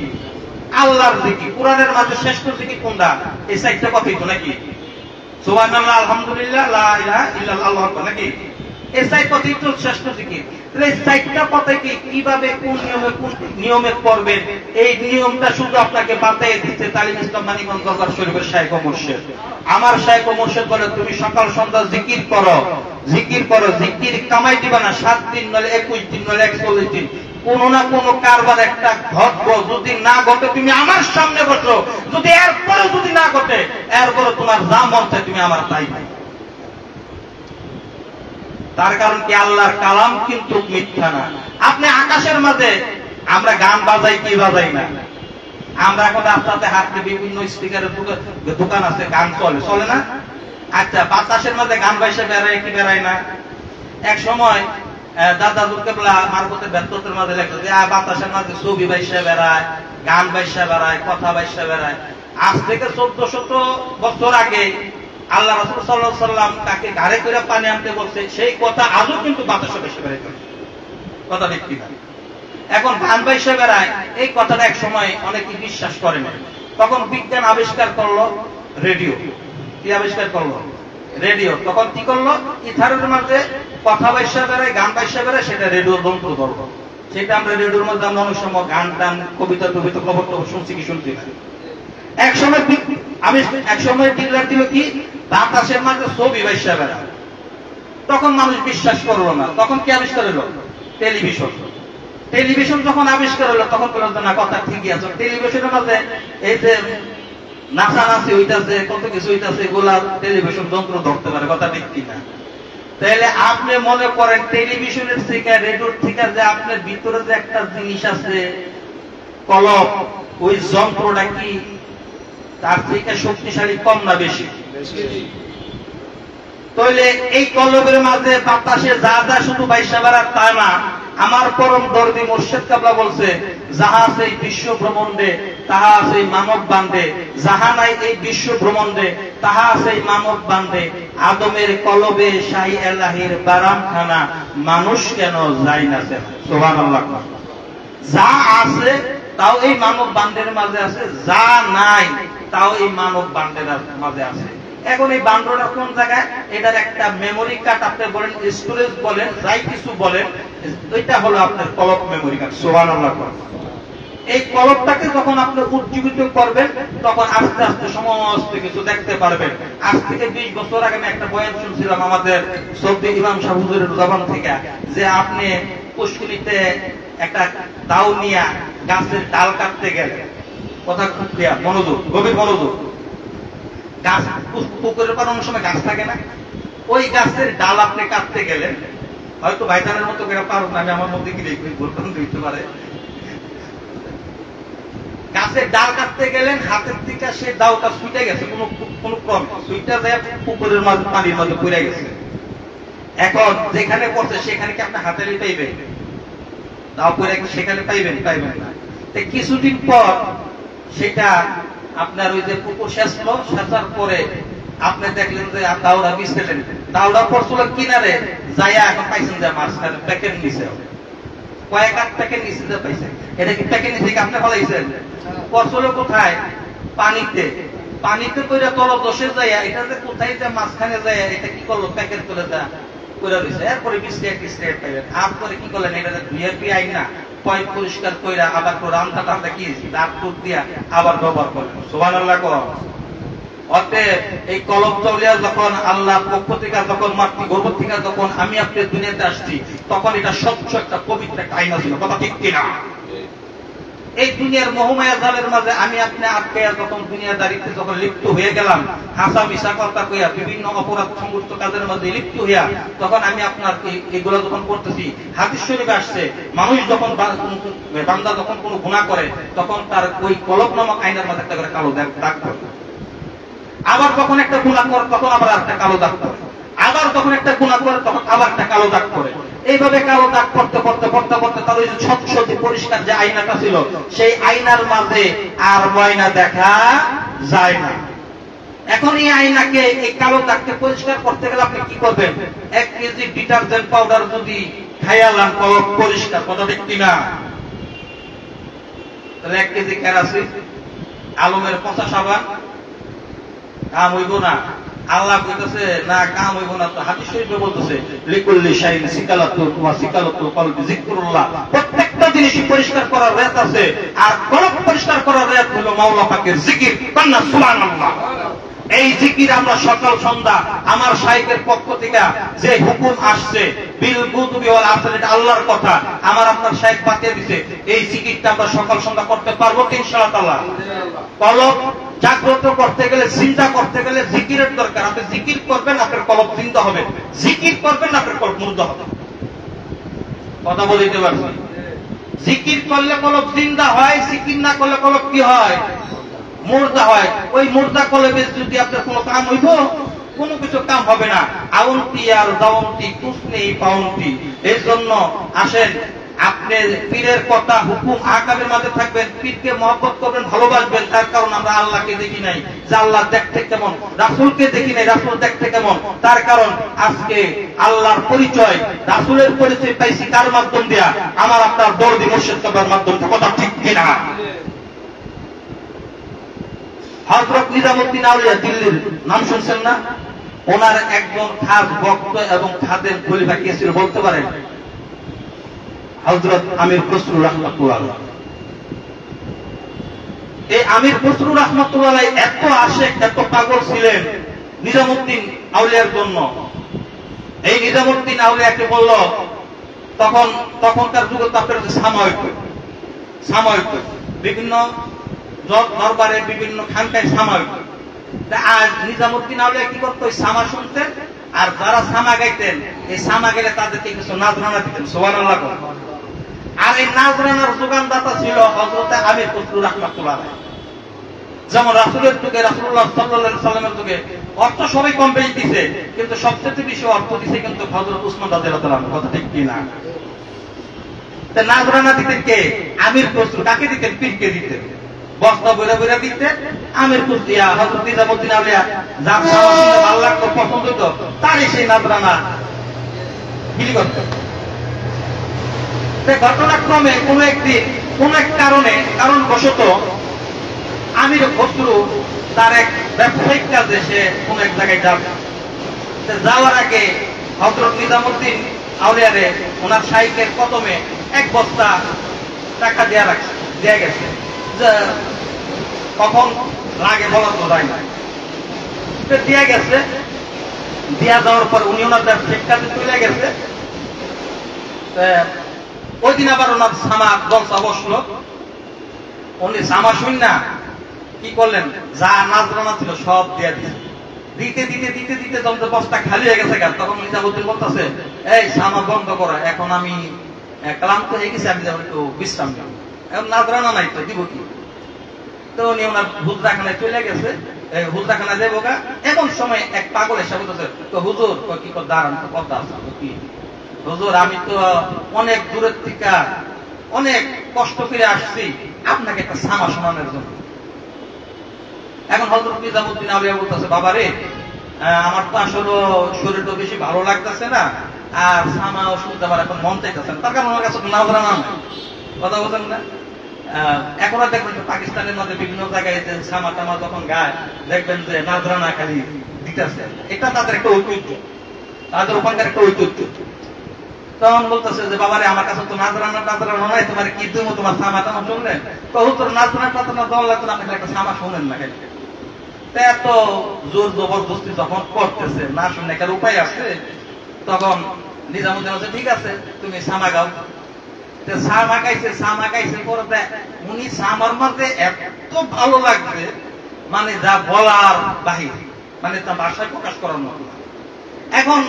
আল্লাহর জিকির কোরআনের মাঝে শ্রেষ্ঠ জিকির কোনটা? এই চারটা কথাই তো নাকি? সুবহানাল্লাহ, আলহামদুলিল্লাহ, লা ইলাহা ইল্লাল্লাহ, আল্লাহু আকবার নাকি? এই চার কথাই তো শ্রেষ্ঠ জিকির। তাহলে এই চারটা কথাকে কিভাবে কোন নিয়মে করবেন, এই নিয়মটা শুধু আপনাকে বাতাইয়ে দিচ্ছে তালিম ইসলাম মানিকগঞ্জ দরবার শরীফের শাইখ ও মুর্শিদ। আমার শাইখ ও মুর্শিদ বলে, তুমি সকাল সন্ধ্যা জিকির করো, জিকির করো, জিকির কামাই দিবা না। 7 দিন নলে 21 দিন নলে 41 দিন কোন না কোন কারবার একটা ঘটবো। যদি না ঘটে তুমি আমার সামনে বসো, যদি এরপরে যদি না ঘটে, এরপরে তোমার যা মন চায় তুমি আমার তাই। তার কারণ কি, আল্লাহর কালাম কিন্তু মিথ্যা না। আপনি আকাশের মাঝে, আমরা গান বাজাই কি বাজাই না? আমরা এখন রাস্তাতে হাঁটতে বিভিন্ন স্পিকারের দোকান আছে, গান চলে, চলে না? আচ্ছা, বাতাসের মাঝে গান বাইসে বেড়ায় কি বেড়ায় না? এক সময় দাদা দুর্গেবলা মারফতের ব্যর্থতার মাঝে লেখা যে বাতাসের মাঝে ছবি বাইসে বেড়ায়, গান বাইসে বেড়ায়, কথা বাইসে বেড়ায়। আজ থেকে 1400 বছর আগে আল্লাহ রাসূল সাল্লাল্লাহু আলাইহি সাল্লাম তাকে ঘাড়ে করে পানি আনতে বলছে, সেই কথা আজও কিন্তু বাতাসে ভেসে বেড়াইতে। কথা ঠিক কিনা? এখন গান বাইসে বেড়ায়, এই কথাটা এক সময় অনেকে বিশ্বাস করে না। তখন বিজ্ঞান আবিষ্কার করলো রেডিও। কি আবিষ্কার করলো? রেডিও। তখন কি করলো? ইথারের মাঝে কথা বাইসা বেড়ায়, গান বাইসা বেড়ায়, সেটা রেডিও যন্ত্র ধরলো। সেটা আমরা রেডিওর মধ্যে আমরা অনেক সময় গান টান, কবিতা টবিতা, খবর টবর শুনছি কি শুনছি না। এক সময় ডিক্লার দিল কি, বাতাসের মাঝে ছবি বাইসা বেড়ায়। তখন মানুষ বিশ্বাস করলো না। তখন কি আবিষ্কার হলো? টেলিভিশন। টেলিভিশন যখন আবিষ্কার হলো তখন বলল না, কথা ঠিকই আছে। টেলিভিশনের মাঝে এই যে নাচানাচি হইতাছে, কত কিছু হইতাছে, এগুলা টেলিভিশন যন্ত্র ধরতে পারে। কথা ঠিক কিনা? তাহলে আপনি মনে করেন টেলিভিশনের থেকে, রেডিওর থেকে যে আপনার ভিতরে যে একটা জিনিস আছে কলম, ওই যন্ত্রটা কি তার থেকে শক্তিশালী কম না বেশি? তাহলে এই কলমের মাঝে বাতাসে যা যা শুধু বাইসা বেড়ার তা না, আমার পরম দর্দি মুর্শিদ কাবলা বলছে, যাহা আছে এই বিশ্ব ব্রহ্মাণ্ডে তাহা আছে এই মানব বান্ধে, যাহা নাই এই বিশ্ব ব্রহ্মাণ্ডে তাহা আছে এই মানব বান্ধে, আদমের কলবে শাহী এলাহির বারামখানা, মানুষ কেন যায় না সেনা। সুবহানাল্লাহ। যা আছে তাও এই মানব বান্ধের মাঝে আছে, যা নাই তাও এই মানব বান্ধের মাঝে আছে। এখন এই বান্ডটা কোন জায়গায়? এটার একটা মেমোরি কার্ড আপনি বলেন, স্টোরেজ বলেন, যাই কিছু বলেন, ওইটা হলো আপনার কলব মেমোরি কার্ড। সুবহানাল্লাহ। এই কলবটাকে যখন আপনি উজ্জীবিত করবেন তখন আস্তে আস্তে সমস্ত কিছু দেখতে পারবেন। আজ থেকে 20 বছর আগে আমি একটা বয়ান শুনছিলাম আমাদের সৌদি ইমাম সাহেব হুজুরের জবান থেকে, যে আপনি পুষ্করিতে একটা দাও নিয়া গাছের ডাল কাটতে গেলে, কথা খুব ক্লিয়ার, মনোযোগ, গভীর মনোযোগ, গাছ পুকুরের পর অনেক সময় গাছ থাকে না, ওই গাছের ডাল আপনি কাটতে গেলেন, হয়তো ভাইজানের মতো করে পারো না, আমি আমার মধ্যে কি দেখবি বলতাম দিতে পারে, গাছের ডাল কাটতে গেলেন, হাতের দিকে সে দাওটা ছুটে গেছে, কোন ক্রম সুইটা যায় পুকুরের মাঝে পানির মধ্যে পড়ে গেছে। এখন যেখানে পড়ছে সেখানে কি আপনি হাতেরই পাইবেন? দাও পড়ে সেখানে পাইবেন না। কিছুদিন পর সেটা আপনার ওই যে পুকুর সেচলো, সেচার পরে আপনি দেখলেন যে দাওড়া বিছলেন, দাওড়া পড়ছিল কিনারে যাইয়া এখন পাইছেন যে মাঝখানে প্যাকেট নিচে, কয়েক আট প্যাকেট নিচে যে পাইছেন। এটা কি প্যাকেট নিচে আপনি ফলাইছেন? পড়ছিল কোথায়? পানিতে। পানিতে কইরা তল দশে যাইয়া এটা যে কোথায় যে মাঝখানে যায়, এটা কি করলো? প্যাকেট করে যা করে রয়েছে। এরপরে বিস্টেট পাইলেন, আপরে কি করলেন? এটা ভিআইপি আইন না, পয়েন্ট পরিষ্কার কইরা আবার রান্না টান্না কি দাঁত টুট দিয়া আবার ব্যবহার করলেন। সুবহানাল্লাহ। অতএব এই কলব চলিয়া যখন আল্লাহ পক্ষ থেকে, যখন মাতৃ গর্ভ থেকে যখন আমি আপনি দুনিয়াতে আসছি, তখন এটা স্বচ্ছ একটা পবিত্র একটা আইনা ছিল, কথা ঠিক কিনা? এই দুনিয়ার মোহমায়া জালের মাঝে আমি আপনি আটকে যখন দুনিয়াদারিতে যখন লিপ্ত হয়ে গেলাম, হাসা মিশা কথা কইয়া বিভিন্ন অপরাধ সংগঠিত কাজের মধ্যে লিপ্ত হইয়া, তখন আমি আপনার এগুলো যখন করতেছি, হাদিস শরীফে আসছে, মানুষ যখন বান্দা যখন কোনো গুনাহ করে তখন তার ওই কলব নামক আইনের মধ্যে একটা করে কালো দাগ করে, আবার যখন একটা গুনাহ করে তখন আবার একটা কালো দাগ করে, আবার যখন একটা গুনাহ করে তখন আবার একটা কালো দাগ করে। এইভাবে কালো দাগ করতে করতে করতে করতে তার ওই যে স্বচ্ছ যে পরিষ্কার যে আয়নাটা ছিল, সেই আয়নার মাঝে আর ময়লা দেখা যায় না। এখন এই আয়নাকে, এই কালো দাগকে পরিষ্কার করতে গেলে আপনি কি করবেন? 1 কেজি ডিটারজেন্ট পাউডার যদি খাইয়ালাম কলব পরিষ্কার, কথা দেখতি না? তাহলে 1 কেজি কেরাসিন, আলমের পচা সাবান কাম হইব না। আল্লাহ কইতেছে না কাম হইব না, তো হাদিস শরীফে বলতেছে লিকুল্লি শাইইন সিকালাতুন ওয়া সিকালাতুল কলবি যিকরুল্লাহ। প্রত্যেকটা জিনিসই পরিষ্কার করার রেত আছে, আর কলব পরিষ্কার করার রেত হলো মাওলা পাকের জিকির। কান্না সুবহানাল্লাহ। এই জিকির আমরা সকাল সন্ধ্যা আমার শাইখের পক্ষ থেকে যে হুকুম আসছে, বিল গুতুবি ওয়াল আসর, এটা আল্লাহর কথা, আমার আপনার শাইখ বাতিয়ে দিছে, এই জিকিরটা আমরা সকাল সন্ধ্যা করতে পারবো ইনশাআল্লাহ তাআলা। কলব জাগ্রত করতে গেলে, চিন্তা করতে গেলে জিকিরের দরকার। আপনি জিকির করবেন, আপনার কলব জিন্দা হবে, জিকির করবেন, আপনার কলব মুর্দা হবে। কথা বলতে পারছি? জিকির করলে কলব জিন্দা হয়, জিকির না করলে কলব কি হয়? মুর্দা হয়। ওই মুর্দা কলবে যদি আপনার কোনো কাম হইব, কোনো কিছু কাম হবে না। আউন্তি আর দাউন্তি কুছ নেই পাউন্তি। এর জন্য আসেন আপনি পীরের কথা হুকুম আকামের মাঝে থাকবেন, পীরকে মহব্বত করবেন, ভালোবাসবেন। তার কারণ আমরা আল্লাহকে দেখি নাই, যে আল্লাহ দেখতে কেমন, রাসূলকে দেখি নাই, রাসূল দেখতে কেমন। তার কারণ আজকে আল্লাহর পরিচয়, রাসূলের পরিচয় পাইছি কার মাধ্যম দিয়া? আমার আপনার দরদি মুর্শিদ কাবলার মাধ্যম। কথা ঠিক কিনা? হযরত নিজামউদ্দিন আউলিয়া দিল্লির নাম শুনছেন না? ওনার একজন খাস ভক্ত এবং খাদেম খলিফা কে ছিল বলতে পারেন? হযরত আমির খসরু রাহমাতুল্লাহ আলাইহি। এই আমির খসরু রাহমাতুল্লাহ আলাইহি এত আশিক, এত পাগল ছিলেন নিজামউদ্দিন আউলিয়ার জন্য। এই নিজামউদ্দিন আউলিয়াকে বলল, তখনকার যুগে তো আপনার সাময়িক বিভিন্ন দরবারে বিভিন্ন খানকায় সাময়িক। আর নিজামউদ্দিন আউলিয়া কি করতো? ওই সামা শুনতেন, আর যারা সামা গাইতেন, এই সামা গেলে তাদেরকে কিছু নাজরানা দিতেন। সুবহানাল্লাহ। আর এই নাজরানার যোগানদাতা ছিল হযরত আমির খসরু রাহমাতুল্লাহ আলাইহি। যেমন রাসূলের যুগে, রাসূলুল্লাহ সাল্লাল্লাহু আলাইহি সাল্লামের যুগে অর্থ সবাই কম বেশি দিছে, কিন্তু সবচেয়ে বেশি অর্থ দিছে কিন্তু হযরত উসমান রাদিয়াল্লাহু তাআলা। কথা ঠিক কি না? নাজরানা দিতেন কে? আমির খসরু। কাকে দিতেন? পীরকে দিতেন। বস্তা বইরা বইরা দিতেন। আমির খসরু দিয়া হযরত নিজামুদ্দিন আউলিয়া যার ভালো লাগতো, পছন্দ হতো, তারই সেই নাজরানা বিলি করতেন। ঘটনাক্রমে কোন একদিন কোন এক কারণবশত আমির খসরু তার এক ব্যবসায়িক কাজে সে কোন এক জায়গায় যাবে। যাওয়ার আগে হযরত নিজামুদ্দিন আউলিয়ারে ওনার শাইখের কদমে এক বস্তা টাকা দেয়া গেছে। কখন লাগে বলা তো যায় না, দিয়া গেছে। দিয়া যাওয়ার পর উনি ওনার ব্যবসায়িক কাজে চলে গেছে। ওই দিন আবার ওনার সামা জলসা বসলো। উনি সামা শুন না কি করলেন, যা নাজরানা ছিল সব দিয়ে দিতে দিতে দিতে দিতে যখন বস্তা খালি হয়ে গেছে, তখন নিজামুদ্দিন বলতেছে, এই সামা বন্ধ করো, এখন আমি ক্লান্ত হয়ে গেছি, আমি যেমন একটু বিশ্রাম নেব। এখন নাজরানা নাই তো দিব কি? তো উনি ওনার হুজরাখানায় চলে গেছে। হুজরাখানা যাবো গা, এমন সময় এক পাগল এসে বলতেছে, তো হুজুর কি দাঁড়ান, তো কথা আছে কি? হুজুর আমি তো অনেক দূরের থেকে অনেক কষ্ট করে আসছি আপনাকে একটা সামা শোনানোর জন্য। এখন হযরত নিজামুদ্দিন আউলিয়া বলতেছে, বাবা রে, আমার তো আসলে শরীর তো বেশি ভালো লাগতেছে না, আর সামাও শুনতে আমার এখন মন চাইতেছে না, তার কারণ আমার কাছে নাজরানা নাই। কথা বলছেন না? এখন আর দেখবেন পাকিস্তানের মধ্যে বিভিন্ন জায়গায় যে সামা টামা যখন গায়, দেখবেন যে নাজরানা খালি দিতেছে। এটা তাদের একটা ঐতিহ্য, তাদের ওখানকার একটা ঐতিহ্য। তখন বলতেছে যে, বাবারে আমার কাছে তো নাজরানা নাই, তোমার কি দিব, তোমার সামা টামা শুনলেন? তোর নাজরানা দেওয়া লাগতো না, আপনি একটা সামা শুনেন না। এত জোর জবরদস্তি যখন করতেছে, না শুনে কার উপায় আছে, তখন নিজামুদ্দিন বলছে, ঠিক আছে তুমি সামা গাও। সামা গাইছে পরে উনি সামার মধ্যে এত ভালো লাগবে, মানে যা বলার বাহির, মানে তা ভাষায় প্রকাশ করার মতো। এখন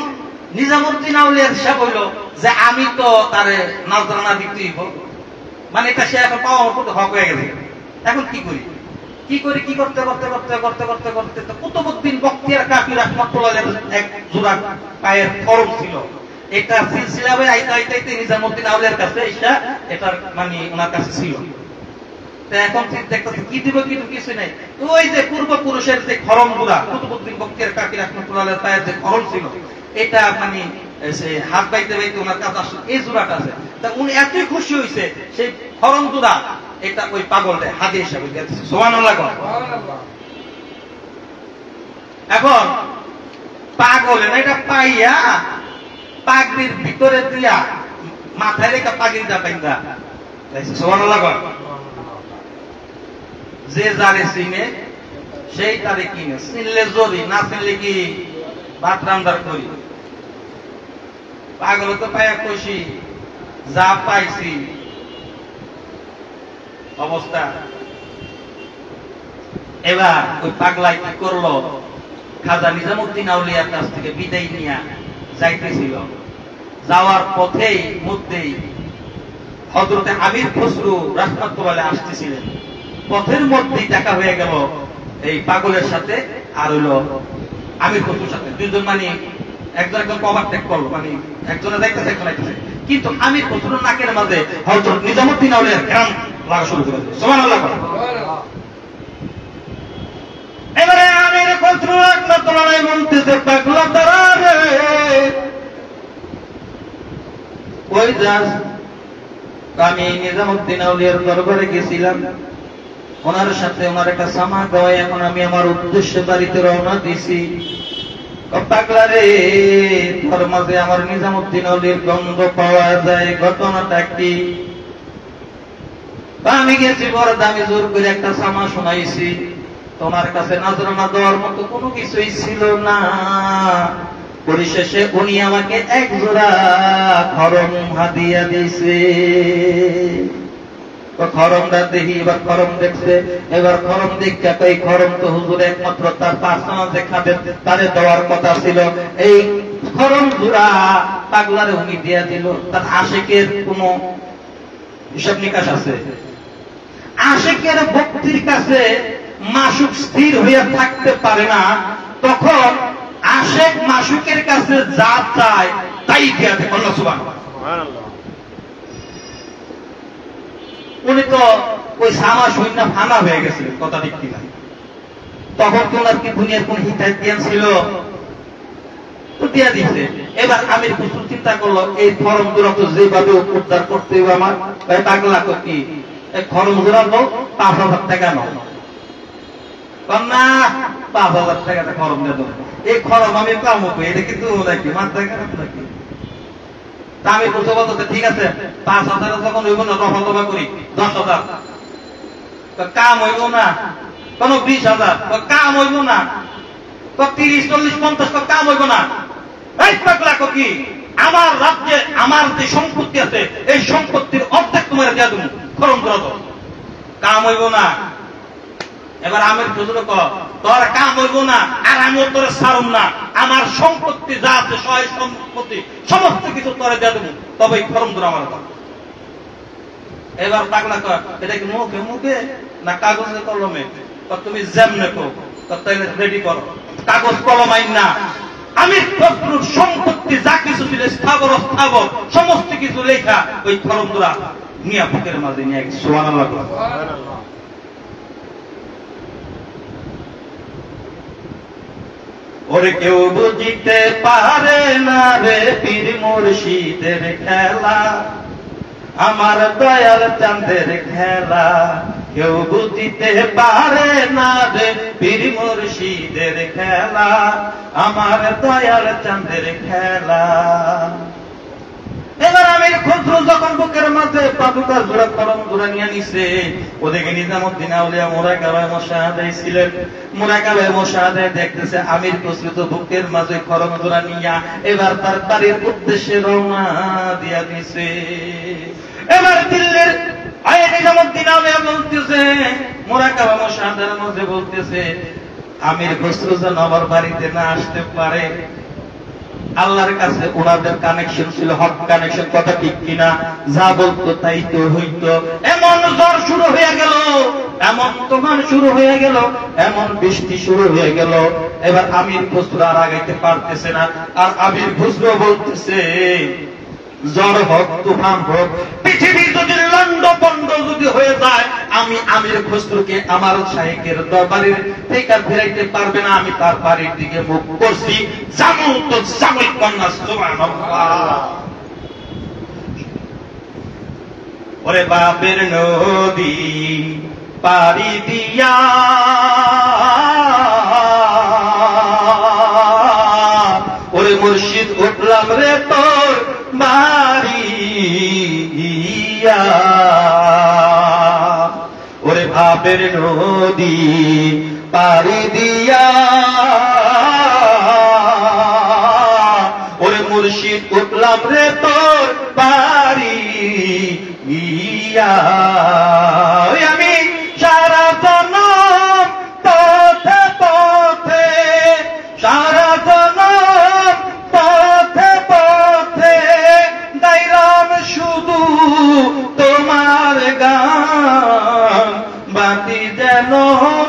নিজামুদ্দিন আউলিয়ার হিসাব হইল যে আমি তো তারে নাজরানা দিতেই হোক, মানে এটা সে এখন পাওয়া মতো হক হয়ে গেছে। এখন কি করি কি করতে করতে করতে করতে করতে করতে তো কুতুবউদ্দিন বখতিয়ার কাফি রাহমাতুল্লাহ এক জোড়া পায়ের খরম ছিল। এটা সিলসিলা হয়ে আইতে আইতে নিজামুদ্দিন আউলিয়ার কাছে এটার মানে ওনার কাছে ছিল। তো এখন দেখতেছে কি দিব, কিছু নাই। ওই যে পূর্বপুরুষের যে খরম জোড়া, কুতুবউদ্দিন বখতিয়ার কাফি রাহমাতুল্লাহ পায়ের যে খরম ছিল, এটা মানে হাত বাইতে বাইতে ওনার কাছে আসলো, এই জোড়াটা আছে। তা উনি এতই খুশি হয়েছে, সেই খরম জোড়া এটা ওই পাগলটা হাতে হিসাবে দিয়েছে। সুবহানাল্লাহ। এখন পাগল এটা পাইয়া পাগড়ির ভিতরে দিয়া মাথায় রেখা পাগড়িটা পাইন্দা। সুবহানাল্লাহ। যে যারে চিনে সেই তারে কিনে, চিনলে জরি, না চিনলে কি ভাত রান্দার করি। পাগল তো পাইয়া খুশি, যা পাইছি অবস্থা। এবার ওই পাগলাই কি করলো, খাজা নিজামুদ্দিন আউলিয়ার কাছ থেকে বিদায় নিয়ে যাইতেছিল। যাওয়ার পথেই মধ্যেই হযরত আমির খসরু রাহমাতুল্লাহ আসতেছিলেন। পথের মধ্যেই দেখা হয়ে গেল এই পাগলের সাথে আর হইলো আমির খসরুর সাথে। দুজন মানে একজন ওভারটেক করলো, মানে একজনে যাইতেছে একজন আইতেছে, কিন্তু আমির খসরুর নাকের মাঝে হযরত নিজামুদ্দিন আউলিয়ার ঘ্রাণ লাগা শুরু করে দিল। সুবহানাল্লাহ। এবারে আমির খসরু রাহমাতুল্লাহ বলতেছে, পাগলা দাঁড়াবে কই যাস? আমি নিজামুদ্দিন আউলিয়ার দরবারে গেছিলাম, ওনার সাথে ওনার একটা সামা গাওয়ায় এখন আমি আমার উদ্দেশ্যে বাড়িতে রওনা দিছি। পাগলা রে, তোর মাঝে আমার নিজামুদ্দিন আউলিয়ার গন্ধ পাওয়া যায়, ঘটনাটা কি? আমি গেছি বড় দামি জোর করে একটা সামা শোনাইছি, তোমার কাছে নাজরানা দেওয়ার মতো কোনো কিছুই ছিল না। পরিশেষে উনি আমাকে এক জোড়া খরম হাদিয়া দিয়েছে। খরমটা দেখি, এবার খরম দেখছে, এবার খরম দেখতে এই খরম তো হুজুর একমাত্র তার পার্সোনাল যে খাবেন তারে দেওয়ার কথা ছিল। এই খরম জোড়া পাগলারে উনি দিয়া দিল। তার আশিকের কোন হিসাব নিকাশ আছে? আশিকের ভক্তির কাছে মাসুক স্থির হইয়া থাকতে পারে না, তখন আশিক মাসুকের কাছে যা চায় তাই দিয়া দেয়। আল্লাহ সুবহানাহু ওয়া তাআলা। উনি তো ওই সামা শূন্য ফানা হয়ে গেছিল, কথা ঠিক কিনা? তখন তো ওনার কি দুনিয়ার কোন হিতায় জ্ঞান ছিল? তো দিয়া দিচ্ছে। এবার আমির খুসরু চিন্তা করলো, এই ফরম জোড়া তো যেভাবে উদ্ধার করতে হবে আমার, পাগলা তো কি এই ফরম জোড়া তো 5,000 টাকা নয় না, 5,000 টাকাটা খরম দিয়ে দেবো। এই খরম আমি পাবো, এটা কিন্তু নাকি মাথায় খারাপ নাকি? তা আমি বুঝতে বলতে ঠিক আছে, 5,000 যখন হইব না দফা দফা করি 10,000 কাম হইব না, কোন 20,000 কাম হইব না, 30, 40, 50 কাম হইব না। এই পাগলা কি আমার রাজ্যে আমার যে সম্পত্তি আছে এই সম্পত্তির অর্ধেক তোমার দিয়ে দেবো, খরম করে দাও, কাম হইব না। এবার আমির খুসরু তোর কাম হইব না আর আমিও তোর ছাড়ুম না, আমার সম্পত্তি যা আছে সহায় সম্পত্তি সমস্ত কিছু তোরে দিয়ে দেবো, তবে ফরম ধরে আমার দাও। এবার পাগলা এটা কি মুখে মুখে না কাগজে কলমে? তুমি যেমনে কো তাইলে রেডি করো, কাগজ কলম আইন না। আমির খুসরুর সম্পত্তি যা কিছু ছিল স্থাবর অস্থাবর সমস্ত কিছু লেখা ওই ফরম ধরা নিয়ে বুকের মাঝে নিয়ে গেছে। সুবহানাল্লাহ। ওরে কেউ বুঝিতে পারে না রে পীর মুর্শিদের খেলা, আমার দয়াল চাঁদের খেলা। কেউ বুঝিতে পারে না রে পীর মুর্শিদের খেলা, আমার দয়াল চাঁদের খেলা। এবার আমির খুসরু যখন বুকের মাঝে পাদুকা জোড়া খরম জোড়া নিয়ে নিছে, ওদিকে নিজামুদ্দিন আউলিয়া মুরাকাবায় মুশাহাদায় ছিলেন। মুরাকাবায় মুশাহাদায় দেখতেছে আমির খুসরু তো বুকের মাঝে খরম জোড়া নিয়া এবার তার বাড়ির উদ্দেশ্যে রওনা দিয়া দিছে। এবার দিল্লির নিজামুদ্দিন আউলিয়া বলতেছে, মুরাকাবা মুশাহাদার মধ্যে বলতেছে, আমির খুসরু যেন আমার বাড়িতে না আসতে পারে। আল্লাহর কাছে ওনাদের কানেকশন ছিল, হক কানেকশন, কথা ঠিক কিনা? যা বলতো তাই তো হইতো। এমন জ্বর শুরু হয়ে গেল, এমন তুফান শুরু হয়ে গেল, এমন বৃষ্টি শুরু হয়ে গেল। এবার আমির খুসরু আর আগাইতে পারতেছে না। আর আমির খুসরু বলতেছে, জ্বর হোক তুফান হোক, পৃথিবী যদি লন্ড পন্ড যদি হয়ে যায়, আমি আমির খুসরুকে আমার শাইখের দরবারের থেকে ফেরাইতে পারবে না। আমি তার বাড়ির দিকে মুখ করছি, জামুল তো জামুল কন্যা। সুবহানাল্লাহ। ওরে বাপের নদী পাড়ি দিয়া ওরে মুর্শিদ উঠলাম রে তোর বাড়ি গিয়া। ওরে ভাবের নদী পাড়ি দিয়া ওরে মুর্শিদ উঠলাম রে তোর বাড়ি গিয়া। আমি সারা জনম পথে পথে, সারা জনম পথে পথে গাইলাম শুধু তোমার গান, বাতি যেন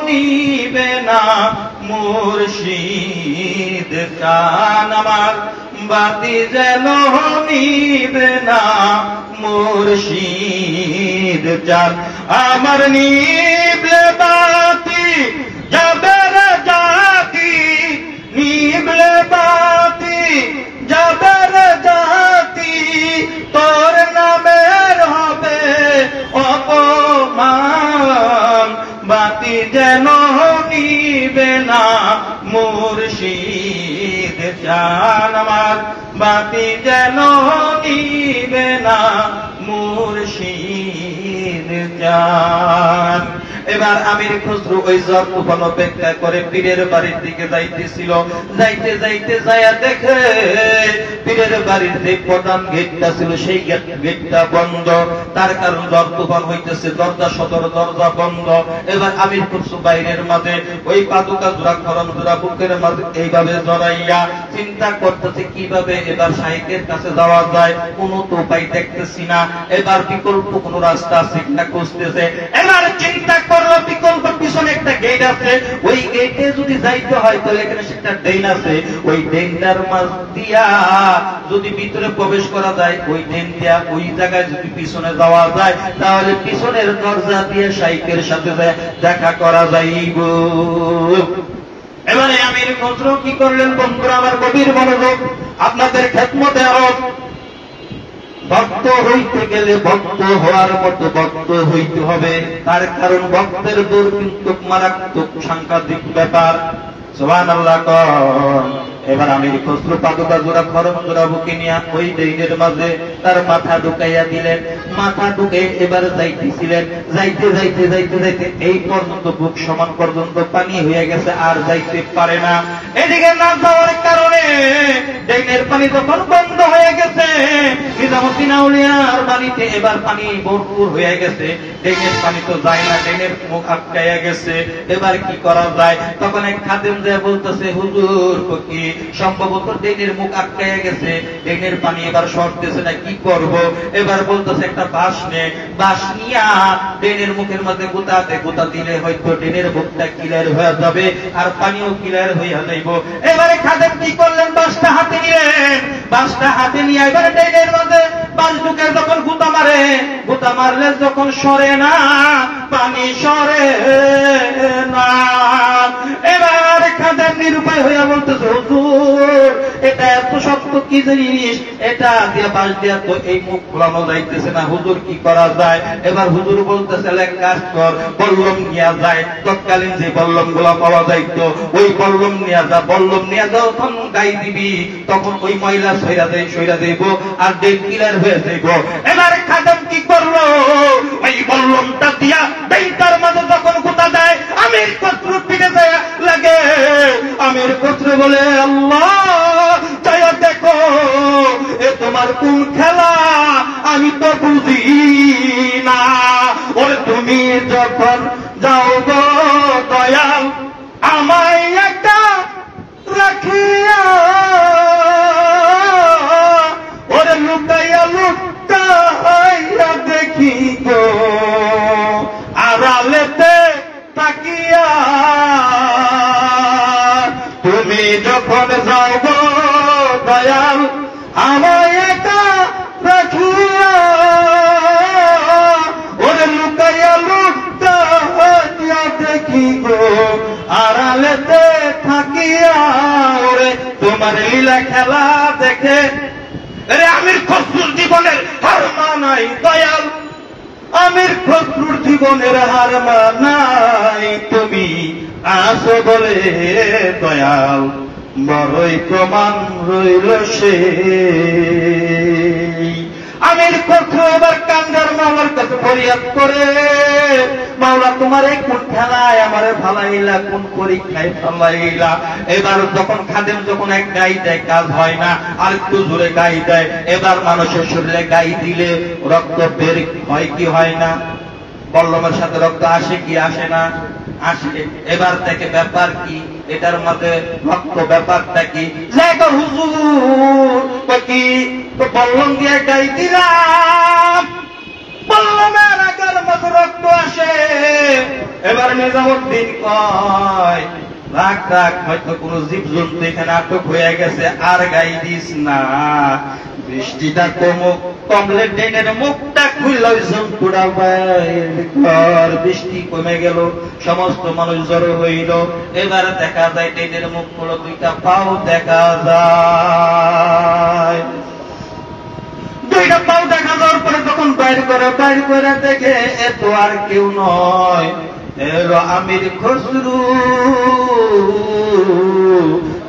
নিবে না মুর্শিদ চান আমার, বাতি যেন নিবে না মুর্শিদ চান আমার। নিবলে বাতি যাবে রে জাতি, নিবলে বাতি যাবে রে জাতি, তোর নামের হবে অপমান, বাতি যেন নিবে না মুর্শিদ চান আমার, বাতি যেন নিবে না মুর্শিদ চান। এবার আমির খুসরু ওই জ্বর তুফান অপেক্ষা করে পীরের বাড়ির দিকে যাইতেছিল। যাইতে যাইতে যাইয়া দেখে পীরের বাড়ির যে প্রধান গেটটা ছিল সেই গেটটা বন্ধ। তার কারণ জ্বর তুফান হইতেছে, দরজা সদর দরজা বন্ধ। এবার আমির খুসরু বাইরের মাঝে ওই পাদুকা জোড়া খরম জোড়া বুকের মাঝে এইভাবে জড়াইয়া চিন্তা করতেছে কিভাবে এবার শাইখের কাছে যাওয়া যায়। কোনো তো উপায় দেখতেছি না। এবার বিকল্প কোন রাস্তা আছে কিনা খুঁজতেছে। এবার চিন্তা করলো বিকল্প পিছনে একটা গেট আছে, ওই গেটে যদি যাইতে হয় তাহলে এখানে একটা ড্রেন আছে, ওই ড্রেনটার মাঝ দিয়া যদি ভিতরে প্রবেশ করা যায়, ওই ড্রেন দিয়া ওই জায়গায় যদি পিছনে যাওয়া যায় তাহলে পিছনের দরজা দিয়ে শাইখের সাথে দেখা করা যাইব। এবারে আমির খসরু কি করলেন বন্ধুরা আমার গভীর মনোযোগ, আপনাদের খেদমতে আরজ, ভক্ত হইতে গেলে ভক্ত হওয়ার মতো ভক্ত হইতে হবে। তার কারণ ভক্তের দূর কিন্তু মারাত্মক সাংঘাতিক ব্যাপার। সুবহানাল্লাহ কর। এবার আমির খসরু পাদুকা জোড়া খরম জোড়া বুকে নিয়ে ওই ড্রেনের মাঝে তার মাথা ঢুকাইয়া দিলেন। মাথা ঢুকে এবার যাইতেছিলেন, যাইতে যাইতে যাইতে যাইতে এই পর্যন্ত বুক সমান পর্যন্ত পানি হয়ে গেছে, আর যাইতে পারে না। এদিকে না যাওয়ার কারণে ড্রেনের পানি যখন বন্ধ হয়ে গেছে, নিজামুদ্দিন আউলিয়ার বাড়িতে এবার পানি ভরপুর হয়ে গেছে, ড্রেনের পানি তো যায় না, ড্রেনের মুখ আটকাইয়া গেছে। এবার কি করা যায়? তখন এক খাদেম যে বলতেছে, হুজুর কি সম্ভবত ড্রেনের মুখ আটকাইয়া গেছে, ড্রেনের পানি এবার সরতেছে না, কি করব? এবার বলতেছে একটা বাঁশ নে, বাঁশ নিয়া ড্রেনের মুখের মধ্যে গুতা দিলে হয়তো ড্রেনের মুখটা ক্লিয়ার হয়ে যাবে আর পানিও ক্লিয়ার হইয়া যাইব। এবারে খাদেম কি করলেন? বাঁশটা হাতে নিলেন, বাঁশটা হাতে নিয়ে এবারে ড্রেনের মধ্যে বাঁশ ঢুকে যখন গুতা মারে, গুতা মারলে যখন সরে না, পানি সরে না। এবার খাদেম নিরুপায় হইয়া বলতেছে, হুজুর এটা এত শক্ত কি জিনিস, এটা দিয়ে বাঁশ দিয়া তো এই মুখ খোলানো যাইতেছে না, হুজুর কি করা যায়? এবার হুজুর বলতেছে, এক কাজ কর, বল্লম নিয়ে যায়, তৎকালীন যে বল্লম গুলা পাওয়া যাইতো ওই বল্লম নিয়ে যা, বল্লম নিয়ে যাও, তখন গাই দিবি, তখন ওই ময়লা সইরা দেব আর ডেট কিলার হয়ে যাইব। এবার খাদেম কি করলো? ওই বল্লমটা দিয়া ডেটার মাঝে যখন গুতা দেয়, আমির খসরু পিঠে যায় লাগে। আমির খসরু বলে, আল্লাহ চাইয়া দেখো এ তোমার কোন খেলা, আমি তো বুঝি না। ওরে তুমি যখন যাও গো দয়াল, আমায় একটা রাখিয়া, ওরে লুকাইয়া লুকাইয়া দেখি গো আড়ালেতে তাকিয়া। তুমি যখন যাও গো দয়াল, আমায় একা রাখিয়া, ওরে লুকাইয়া লুকাইয়া দেখি গো আড়ালেতে থাকিয়া। ওরে তোমার লীলা খেলা দেখে রে আমির খসরুর জীবনের হার মানাই দয়াল, আমির খসরুর জীবনের হার মানাই। তুমি আসো বলে দয়াল, বড়ই প্রমাণ রইল সে। আমির খসরু এবার কান্দার মাওলার কাছে ফরিয়াদ করে, মাওলা তোমার এই কোন খেলায় আমারে ফালাইলা, কোন পরীক্ষায় ফালাইলা। এবার যখন খাদেম যখন এক গাই দেয় কাজ হয় না, আর একটু জোরে গাই দেয়। এবার মানুষের শরীরে গাই দিলে রক্ত বের হয় কি হয় না? বল্লমের সাথে রক্ত আসে কি আসে না? আসে। এবার থেকে ব্যাপার কি, এটার মধ্যে রক্ত ব্যাপারটা কি? হুজুর কি বল্লম দিয়ে গাই দিলাম, বল্লমের আগের মতো রক্ত আসে। এবার নিজামুদ্দিন কয়, রাখ রাখ, হয়তো কোন জীবজন্তু এখানে আটক হয়ে গেছে, আর গাই দিস না। বৃষ্টিটা কমলে ড্রেনের মুখটা খুলল, জন্তুরা বাইর, বৃষ্টি কমে গেল, সমস্ত মানুষ জড়ো হইল। এবার দেখা যায় ড্রেনের মুখ খুলো, দুইটা পাও দেখা যায়। দুইটা পাও দেখা যাওয়ার পরে যখন বাইর করে দেখে এ তো আর কেউ নয়, এলো আমির খসরু।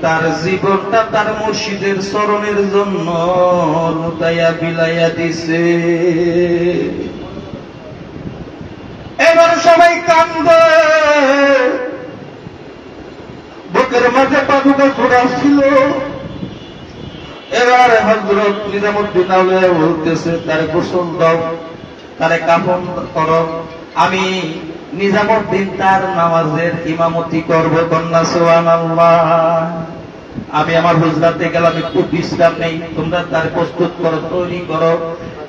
তার জীবনটা তার মুর্শিদের চরণের জন্য লুটাইয়া বিলাইয়া দিছে। এবার সবাই কান্দে, বুকের মাঝে পাদুকা ছোড়া ছিল। এবার হযরত নিজামুদ্দিন আউলিয়া বলতেছে, তারে গোসল দাও, তারে কাফন করো, আমি নিজামুদ্দিন তার নামাজের ইমামতি করবো। কন্যা সুবহানাল্লাহ। আমি আমার হুজরাতে গেলাম, একটু বিশ্রাম নেই, তোমরা তার প্রস্তুত করো, তৈরি করো।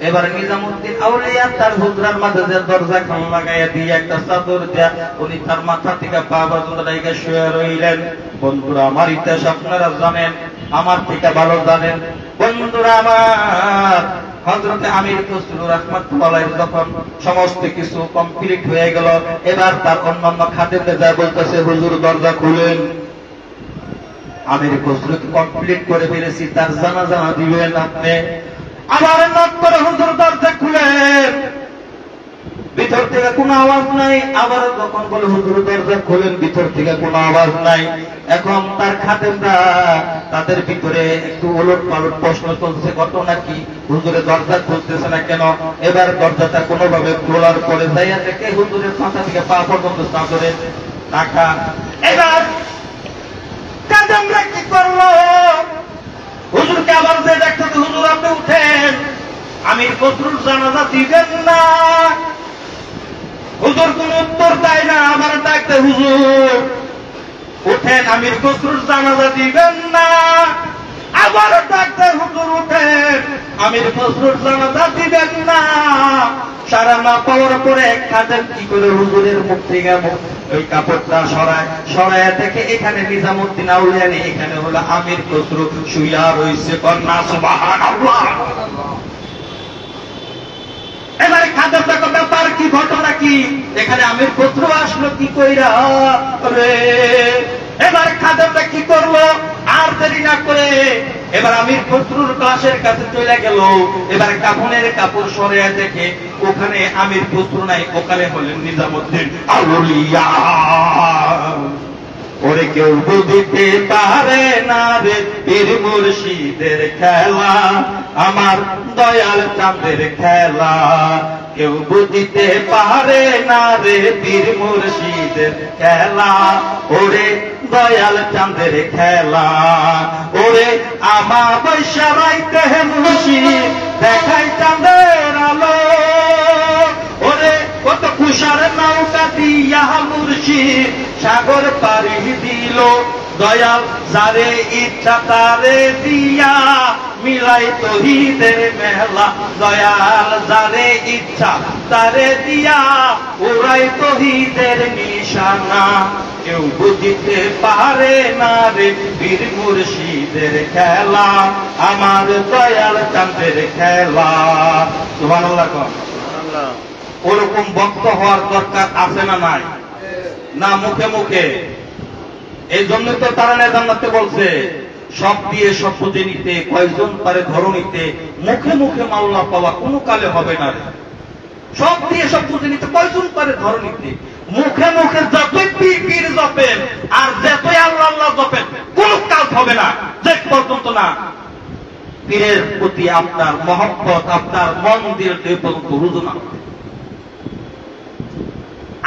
এবার নিজামুদ্দিন আউলিয়া তার হুজরার মাঝে যে দরজা খান লাগাইয়া দিয়ে একটা চাদর দেয়া উনি তার মাথা থেকে পা পর্যন্ত ডাইকে শুয়ে রইলেন। বন্ধুরা আমার ইতিহাস আপনারা জানেন, আমার থেকে ভালো জানেন। বন্ধুরা আমার, হযরতে আমির খসরু রাহমাতুল্লাহ আলাইহি যখন সমস্ত কিছু কমপ্লিট হয়ে গেল, এবার তার অন্যান্য খাদেমদের যা বলতেছে, হুজুর দরজা খুলেন। আমির খসরু কমপ্লিট করে ফেলেছি, তার জানাজা দিবেন আপনি। আবার নক করে হুজুর দরজা খুলেন, ভিতর থেকে কোনো আওয়াজ নাই। আবার যখন বলে হুজুর দরজা খুলেন, ভিতর থেকে কোনো আওয়াজ নাই। এখন তার খাদেমরা তাদের ভিতরে একটু ওলট পালট প্রশ্ন চলছে, ঘটনা কি, হুজুরের দরজা খুলতেছে না কেন? এবার দরজাটা কোনোভাবে খোলার পরে যাইয়া দেখে হুজুরের মাথা থেকে পা পর্যন্ত চাদরে ঢাকা। এবার খাদেমরা কি করলো? হুজুরকে আবার যে দেখতে, হুজুর আপনি উঠেন, আমির খসরুর জানাজা দিবেন না। হুজুর কোন উত্তর দেয় না, আবার ডাকতে, হুজুর উঠেন, আমির খসরুর জানাজা দিবেন না। আবার ডাকতে, হুজুর উঠেন, আমির খসরুর জানাজা দিবেন না। সারা না পাওয়ার পরে খাদেম কি করে হুজুরের মুখ থেকে ওই কাপড়টা সরায় দেখে এখানে নিজামুদ্দিন আউলিয়া নেই, এখানে হলো আমির খসরু শুইয়া রইছে। কন্যা সুবহানাল্লাহ। এবারে খাদেম দেখো ব্যাপার কি, ঘটনা কি, এখানে আমির খসরু আসলো কি কইরা রে? এবার খাদেমটা কি করলো? আর দেরি না করে এবার আমির খসরুর ক্লাসের কাছে চলে গেল। এবার কাফনের কাপড় সরিয়ে দেখে ওখানে আমির খসরু নাই, ওখানে হলেন নিজামুদ্দিন আউলিয়া। ওরে কেউ বুঝিতে পারে না রে পীর মুর্শিদের খেলা, আমার দয়াল চাঁদের খেলা। কেউ বুঝিতে পারে না রে পীর মুর্শিদের খেলা, ওরে দয়াল চাঁদের খেলা। ওরে আমা বৈশা রাইতে মুর্শিদ দেখাই চাঁদের আলো, ওরে কত কুষার নৌকা দিয়া মুর্শিদ সাগর পাড়ি দিল। দয়াল যারে ইচ্ছা তারে দিয়া মিলাই তহিদের মেলা, দয়াল যারে ইচ্ছা তারে দিয়া উড়াই তহিদের নিশানা। কেউ বুঝিতে পারে না রে পীর মুর্শিদের খেলা, আমার দয়াল চাঁদের খেলা। সুবহানাল্লাহ। ওরকম বক্তা হওয়ার দরকার আছে না নাই? না মুখে মুখে। এই জন্য তো তারা জান্নাতে বলছে, সব দিয়ে সব বুঝে নিতে কয়জন পারে ধরণীতে, মুখে মুখে মাওলা পাওয়া কোনো কালে হবে না রে। সব দিয়ে সব বুঝে নিতে কয়জন পারে ধরণীতে, মুখে মুখে যতই পীর জপেন আর যতই আল্লাহ আল্লাহ জপেন কোন কাজ হবে না, যে পর্যন্ত না পীরের প্রতি আপনার মহব্বত, আপনার মন দিয়ে পর্যন্ত রুজু না।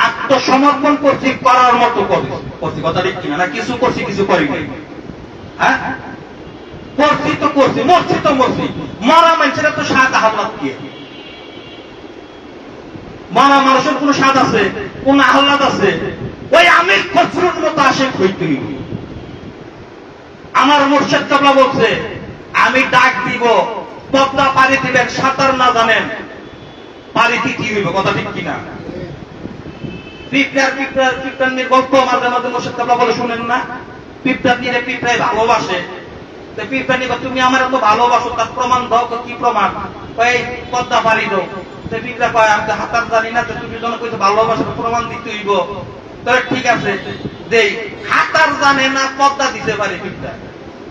আত্মসমর্পণ করছি, করার মতো করছি, কথা ঠিক কিনা? না কিছু করছি কিছু করি নাই? হ্যাঁ করছি তো করছি, মরছি তো মরছি। মরা মানুষের তো স্বাদ আহ্লাদ কি? মরা মানুষের কোন স্বাদ আছে, কোন আহ্লাদ আছে? ওই আমির খসরুর মতো আসে হইতে। আমার মুর্শিদ কাবলা বলছে, আমি ডাক দিব, পদ্মা পাড়ি দিবেন, সাঁতার না জানেন পাড়ি কি হইব, কথা ঠিক কিনা? পিঁপড়ার নিয়ে গল্প মাঝে মাঝে মুর্শিদ কাবলা বলে শুনেন না? পিঁপড়ার নিয়ে পিঁপড়ায় ভালোবাসে, পিঁপড়া নিয়ে তুমি আমার এত ভালোবাসো, তার প্রমাণ দাও। কি প্রমাণ? ওই পদ্মা পাড়ি দাও। পিঁপড়া কয় আমি তো হাতার জানি না, তুমি যখন কইছো ভালোবাসো প্রমাণ দিতে হইব। তাহলে ঠিক আছে দেই। হাতার জানে না, পদ্মা দিতে পারে পিঁপড়া।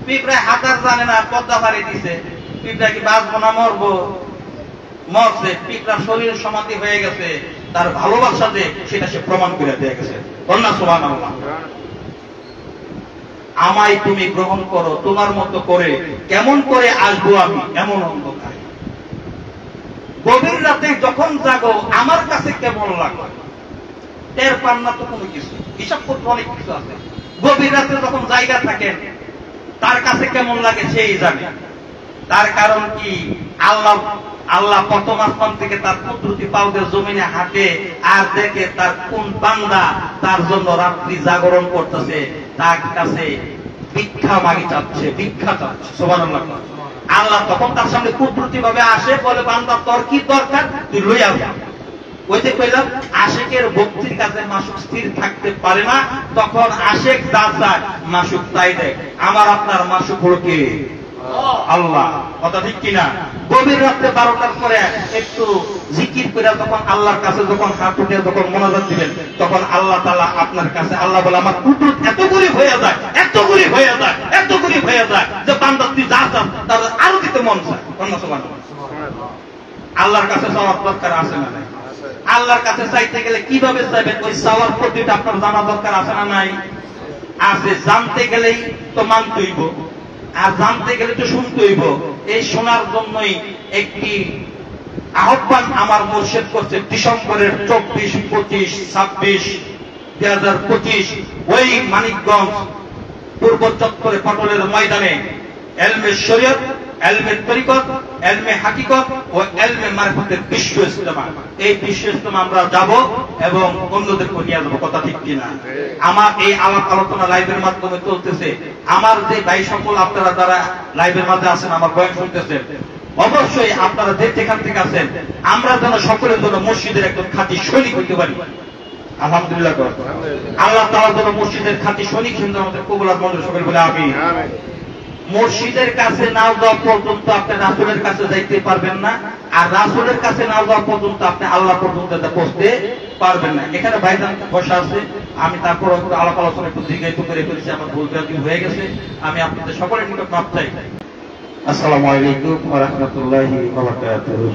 পিঁপড়ায় হাতার জানে না, পদ্মা পাড়ি দিছে। পিঁপড়া কি বাঁচবো না মরবো? মরছে। পিঁপড়ার শরীর সমাধি হয়ে গেছে, তার ভালোবাসা যে সেটা সে প্রমাণ করে দিয়ে গেছে। কন্যা সুবহানাল্লাহ। আমায় তুমি গ্রহণ করো, তোমার মতো করে কেমন করে আসবো আমি এমন অন্ধকারে। গভীর রাতে যখন জাগো আমার কাছে কেমন লাগো, টের পান না তো কোনো কিছু। হিসাব করতে অনেক কিছু আছে। গভীর রাতে যখন জায়গা থাকেন তার কাছে কেমন লাগে সেই জানে। তার কারণ কি? আল্লাহ প্রথম আসমান থেকে তার কুদরতি পাউদের জমিনে হাঁটে আর দেখে তার কোন বান্দা তার জন্য রাত্রি জাগরণ করতেছে, তার কাছে ভিক্ষা মাগি চাচ্ছে, ভিক্ষা চাচ্ছে। সুবহানাল্লাহ। আল্লাহ তখন তার সামনে কুদরতি ভাবে আসে, বলে বান্দা তোর কি দরকার, তুই লইয়া যা। ওই যে কইলাম আশেকের ভক্তির কাছে মাসুক স্থির থাকতে পারে না, তখন আশেক যা চায় মাসুক তাই দেয়। আমার আপনার মাসুক হলো কে? আল্লাহ। কথা ঠিক কিনা? গভীর রাত্রে 12টার পরে একটু জিকির করে যখন আল্লাহর কাছে যখন হাত উঠে যখন মোনাজাত দিবেন, তখন আল্লাহ তাআলা আপনার কাছে, আল্লাহ বলে আমার কুদরত এত গরিব হয়ে যায়, এত গরিব হয়ে যায়, এত গরিব হয়ে যায় যে বান্দা তুই যা চাস তার আরো দিতে মন চায়। আল্লাহর কাছে চাওয়ার দরকার আছে না নাই? আল্লাহর কাছে চাইতে গেলে কিভাবে চাইবেন, ওই চাওয়ার পদ্ধতিটা আপনার জানা দরকার আছে না নাই? আছে। জানতে গেলেই তো মানতে হইব, আর জানতে গেলে তো শুনতে হইব। এই শোনার জন্যই একটি আহ্বান আমার মুর্শিদ করছে ডিসেম্বরের 24, 25, 26, 2025 ওই মানিকগঞ্জ পূর্ব চত্বরে পটলের ময়দানে এলমে শরীয়ত, এলমে তরিকত, এলমে হাকিকত ও এলমে মারিফতের বিশ্ব ইজতেমা। এই বিশ্ব ইজতেমা আমরা যাব এবং অন্যদেরকে নিয়ে যাবো। কথা ঠিক কিনা? আমার এই আলাপ আলোচনা লাইভের মাধ্যমে চলতেছে। আমার যে ভাই সকল আপনারা যারা লাইভের মাঝে আছেন, আমার বয়ান শুনতেছেন, অবশ্যই আপনারা যেখান থেকে আছেন, আমরা যেন সকলের জন্য মসজিদের একজন খাঁটি সৈনিক হইতে পারি। আলহামদুলিল্লাহ। আল্লাহ তাআলা যেন মসজিদের খাঁটি সৈনিক হিসেবে আমাদের কবুল আর মঞ্জুর সকল বলে আমিন। মসজিদের কাছে না যাওয়া পর্যন্ত আপনি রাসূলের কাছে যাইতে পারবেন না, আর রাসূলের কাছে না যাওয়া পর্যন্ত আপনি আল্লাহ পর্যন্ত পৌঁছতে পারবেন না। এখানে ভাইজান বসা আছে, আমি তারপর আলাপ আলোচনা একটু দীর্ঘায়িত করে ফেলেছি, আমার ভুল ত্রুটি হয়ে গেছে। আমি আপনাদের সকলের নিকট মাপ চাই। আসসালামু আলাইকুম ওয়া রাহমাতুল্লাহি ওয়া বারাকাতুহু।